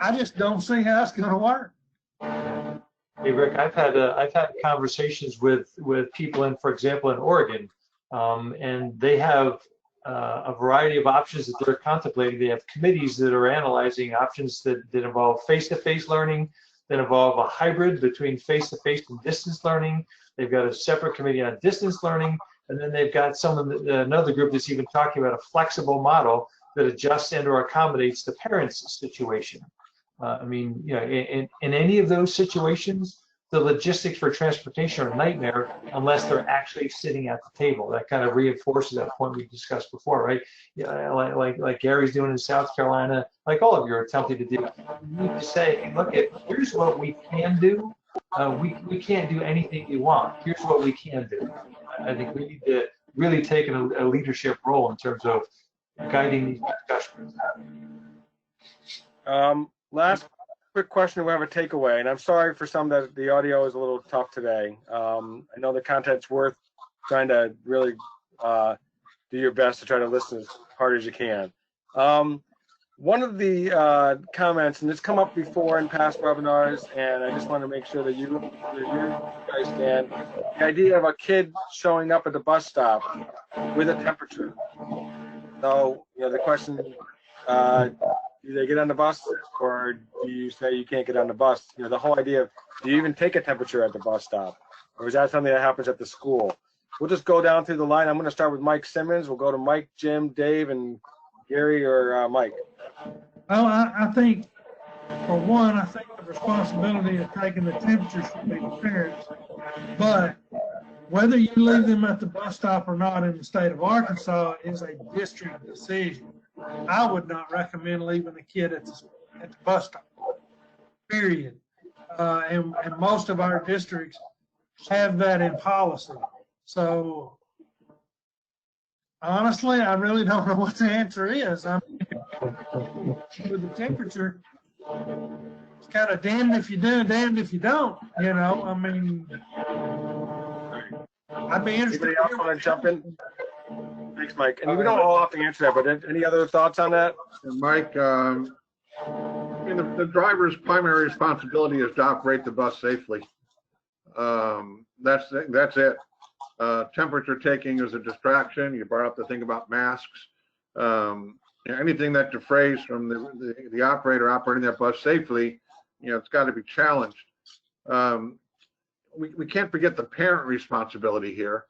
I just don't see how it's going to work. Hey Rick, I've had conversations with people in, for example, in Oregon, and they have a variety of options that they're contemplating. They have committees that are analyzing options that involve face-to-face learning, that involve a hybrid between face-to-face and distance learning. They've got a separate committee on distance learning, and then they've got another group that's even talking about a flexible model that adjusts and or accommodates the parents' situation. I mean, in any of those situations, the logistics for transportation are a nightmare unless they're actually sitting at the table. That kind of reinforces that point we discussed before, right? Yeah, like Gary's doing in South Carolina, like all of you are attempting to do. You need to say, hey, look, here's what we can do. We can't do anything you want. Here's what we can do. I think we need to really take a leadership role in terms of guiding these discussions. Last quick question, we have a takeaway, and I'm sorry for some that the audio is a little tough today. I know the content's worth trying to really do your best to try to listen as hard as you can. One of the comments, and it's come up before in past webinars, and I just want to make sure that you guys can, the idea of a kid showing up at the bus stop with a temperature. So, the question, do they get on the bus, or do you say you can't get on the bus? The whole idea of, do you even take a temperature at the bus stop, or is that something that happens at the school? We'll just go down through the line. I'm going to start with Mike Simmons. We'll go to Mike, Jim, Dave, and Gary or Mike. Well, I think, for one, I think the responsibility of taking the temperature should be the parents. But whether you leave them at the bus stop or not in the state of Arkansas is a district decision. I would not recommend leaving a kid at the bus stop, period. And most of our districts have that in policy. So honestly, I really don't know what the answer is. I mean, with the temperature, it's kind of damned if you do, damned if you don't. I mean, I'd be interested. Anybody else want to jump in? Thanks, Mike. And we don't all have to answer that, but any other thoughts on that? Mike, the driver's primary responsibility is to operate the bus safely. That's it. Temperature taking is a distraction. You brought up the thing about masks. Anything that defrays from the operator operating that bus safely, it's got to be challenged. We can't forget the parent responsibility here.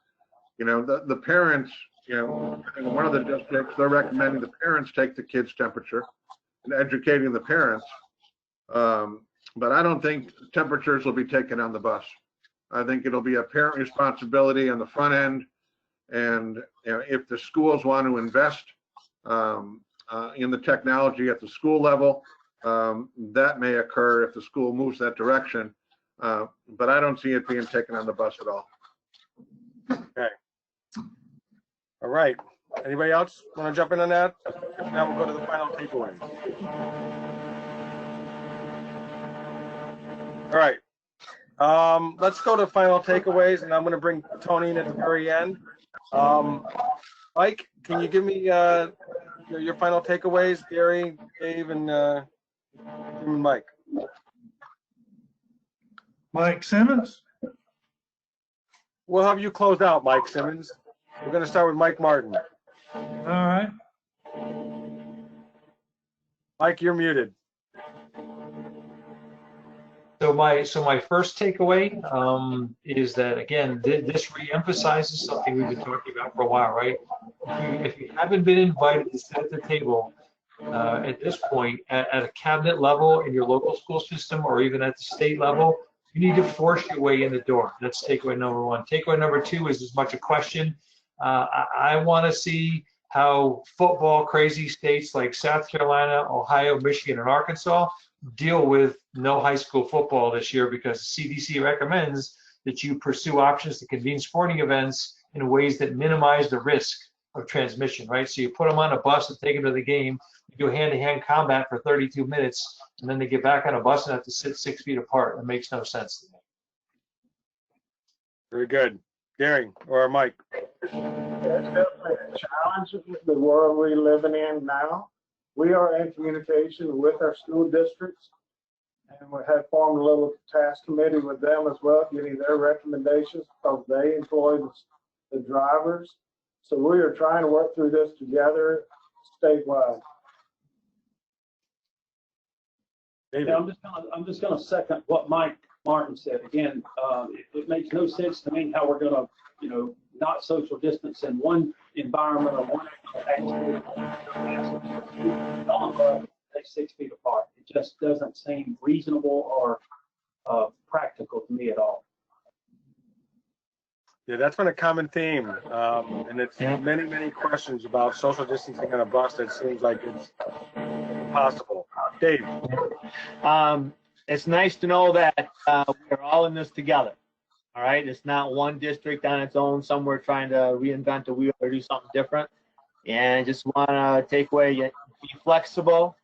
The parents, in one of the districts, they're recommending the parents take the kids' temperature and educating the parents. But I don't think temperatures will be taken on the bus. I think it'll be a parent responsibility on the front end. And if the schools want to invest in the technology at the school level, that may occur if the school moves that direction. But I don't see it being taken on the bus at all. Okay. All right. Anybody else want to jump in on that? If not, we'll go to the final takeaways. All right. Let's go to final takeaways, and I'm going to bring Tony in at the very end. Mike, can you give me your final takeaways? Gary, Dave, and Mike. Mike Simmons? We'll have you close out, Mike Simmons. We're going to start with Mike Martin. All right. Mike, you're muted. So my first takeaway is that, again, this reemphasizes something we've been talking about for a while, right? If you haven't been invited to sit at the table at this point at a cabinet level in your local school system or even at the state level, you need to force your way in the door. That's takeaway number one. Takeaway number two is as much a question. I want to see how football crazy states like South Carolina, Ohio, Michigan, and Arkansas deal with no high school football this year, because the CDC recommends that you pursue options to convene sporting events in ways that minimize the risk of transmission, right? So you put them on a bus and take them to the game, you do hand-to-hand combat for 32 minutes, and then they get back on a bus and have to sit 6 feet apart. It makes no sense to me. Very good. Garry or Mike? It's definitely a challenge with the world we're living in now. We are in communication with our school districts, and we have formed a little task committee with them as well, getting their recommendations because they employ the drivers. So we are trying to work through this together statewide. Yeah, I'm just gonna second what Mike Martin said. Again, it makes no sense to me how we're gonna, not social distance in one environment or one activity. 6 feet apart. It just doesn't seem reasonable or practical to me at all. Yeah, that's been a common theme, and it's many questions about social distancing on a bus that seems like it's impossible. Dave? It's nice to know that we're all in this together. All right, it's not one district on its own somewhere trying to reinvent the wheel or do something different. And just want to take away, be flexible,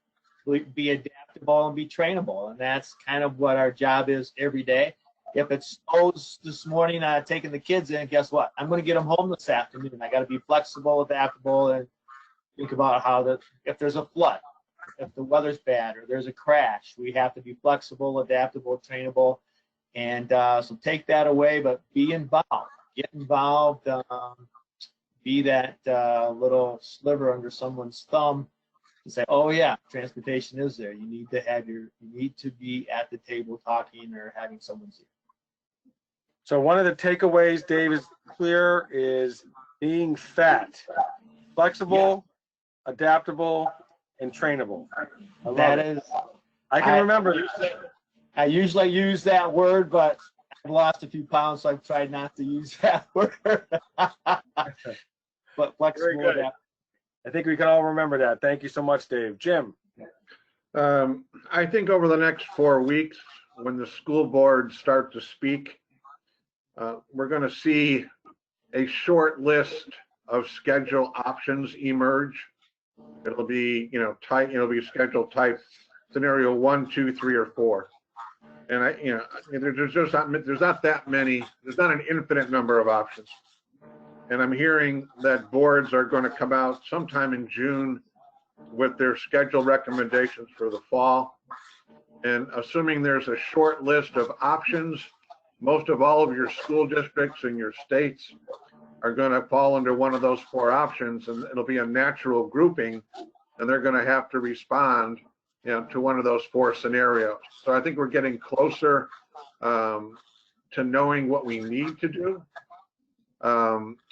be adaptable, and be trainable. And that's kind of what our job is every day. If it snows this morning, taking the kids in, guess what? I'm going to get them home this afternoon. I got to be flexible, adaptable, and think about how if there's a flood, if the weather's bad or there's a crash, we have to be flexible, adaptable, trainable. And so take that away, but be involved. Get involved. Be that little sliver under someone's thumb to say, "Oh yeah, transportation is there." You need to be at the table talking or having someone's ear. So one of the takeaways, Dave, is clear is being fat, flexible, adaptable, and trainable. I can remember this. I usually use that word, but I've lost a few pounds, so I've tried not to use that word. But flexible. Very good. I think we can all remember that. Thank you so much, Dave. Jim? I think over the next 4 weeks, when the school boards start to speak, we're going to see a short list of schedule options emerge. It'll be, it'll be schedule type scenario 1, 2, 3, or 4. And there's not that many. There's not an infinite number of options. And I'm hearing that boards are going to come out sometime in June with their schedule recommendations for the fall. And assuming there's a short list of options, most of all of your school districts and your states are going to fall under one of those 4 options, and it'll be a natural grouping, and they're going to have to respond to one of those 4 scenarios. So I think we're getting closer to knowing what we need to do.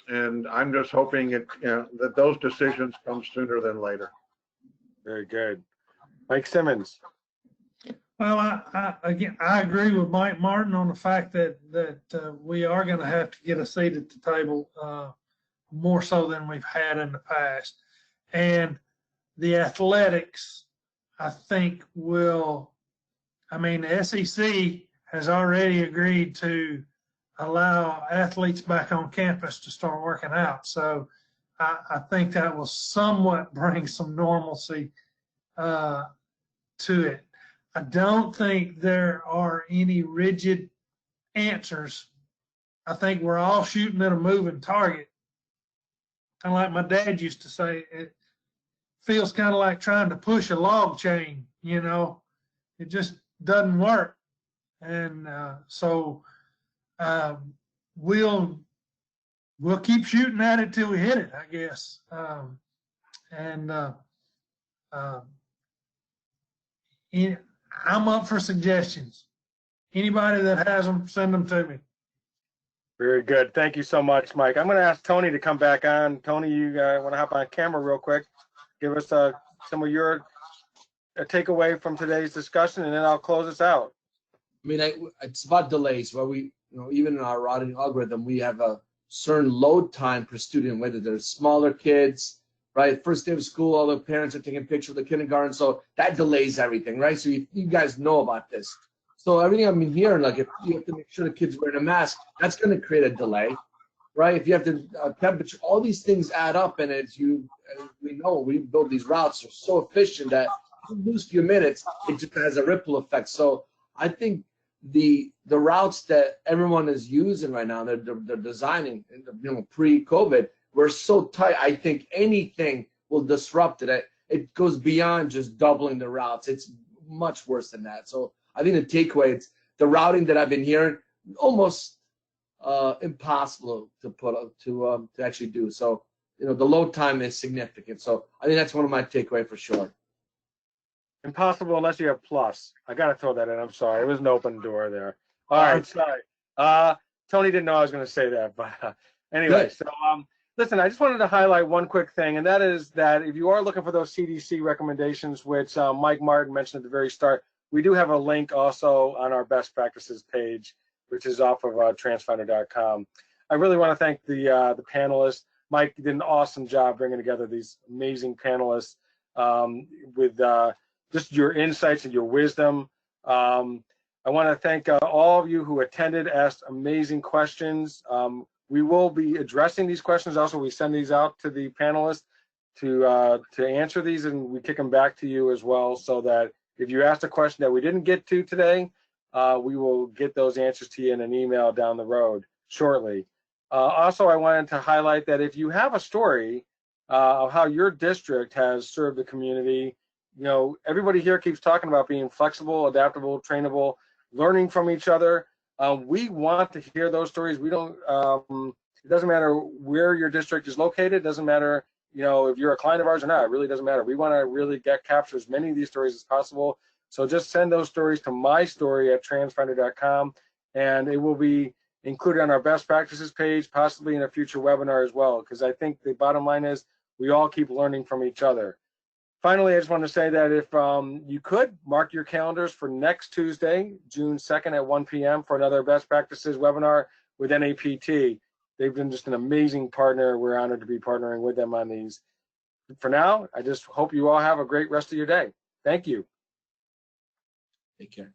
And I'm just hoping that those decisions come sooner than later. Very good. Mike Simmons. Well, I agree with Mike Martin on the fact that we are going to have to get a seat at the table more so than we've had in the past. And the athletics, I think, the SEC has already agreed to allow athletes back on campus to start working out. So I think that will somewhat bring some normalcy to it. I don't think there are any rigid answers. I think we're all shooting at a moving target. Kind of like my dad used to say, it feels kind of like trying to push a log chain, it just doesn't work. And so we'll keep shooting at it till we hit it, I guess. I'm up for suggestions. Anybody that has them, send them to me. Very good. Thank you so much, Mike. I'm going to ask Tony to come back on. Tony, you want to hop on camera real quick? Give us some of your takeaway from today's discussion, and then I'll close us out. I mean, it's about delays. Where we, even in our routing algorithm, we have a certain load time per student, whether they're smaller kids, right? First day of school, all the parents are taking pictures of the kindergarten, so that delays everything, right? So you guys know about this. So everything I've been hearing, like if you have to make sure the kid's wearing a mask, that's going to create a delay, right? If you have to temperature, all these things add up, and as we know, we build these routes are so efficient that if you lose a few minutes, it just has a ripple effect. So I think the routes that everyone is using right now, they're designing, pre-COVID, we're so tight. I think anything will disrupt it. It goes beyond just doubling the routes. It's much worse than that. So I think the takeaway, it's the routing that I've been hearing, almost impossible to actually do. So the load time is significant. So I think that's one of my takeaway for sure. Impossible unless you have plus. I got to throw that in. I'm sorry. It was an open door there. All right. Sorry. Tony didn't know I was going to say that, but anyway. Good. So listen, I just wanted to highlight one quick thing, and that is that if you are looking for those CDC recommendations, which Mike Martin mentioned at the very start, we do have a link also on our best practices page, which is off of Transfinder.com. I really want to thank the panelists. Mike did an awesome job bringing together these amazing panelists with just your insights and your wisdom. I want to thank all of you who attended, asked amazing questions. We will be addressing these questions. Also, we send these out to the panelists to answer these, and we kick them back to you as well, so that if you asked a question that we didn't get to today, we will get those answers to you in an email down the road shortly. Also, I wanted to highlight that if you have a story of how your district has served the community, everybody here keeps talking about being flexible, adaptable, trainable, learning from each other. We want to hear those stories. We don't, it doesn't matter where your district is located. It doesn't matter, if you're a client of ours or not. It really doesn't matter. We want to really capture as many of these stories as possible. So just send those stories to mystory@transfinder.com, and it will be included on our best practices page, possibly in a future webinar as well, because I think the bottom line is we all keep learning from each other. Finally, I just want to say that if you could mark your calendars for next Tuesday, June 2nd at 1 p.m. for another best practices webinar with NAPT. They've been just an amazing partner. We're honored to be partnering with them on these. For now, I just hope you all have a great rest of your day. Thank you. Take care.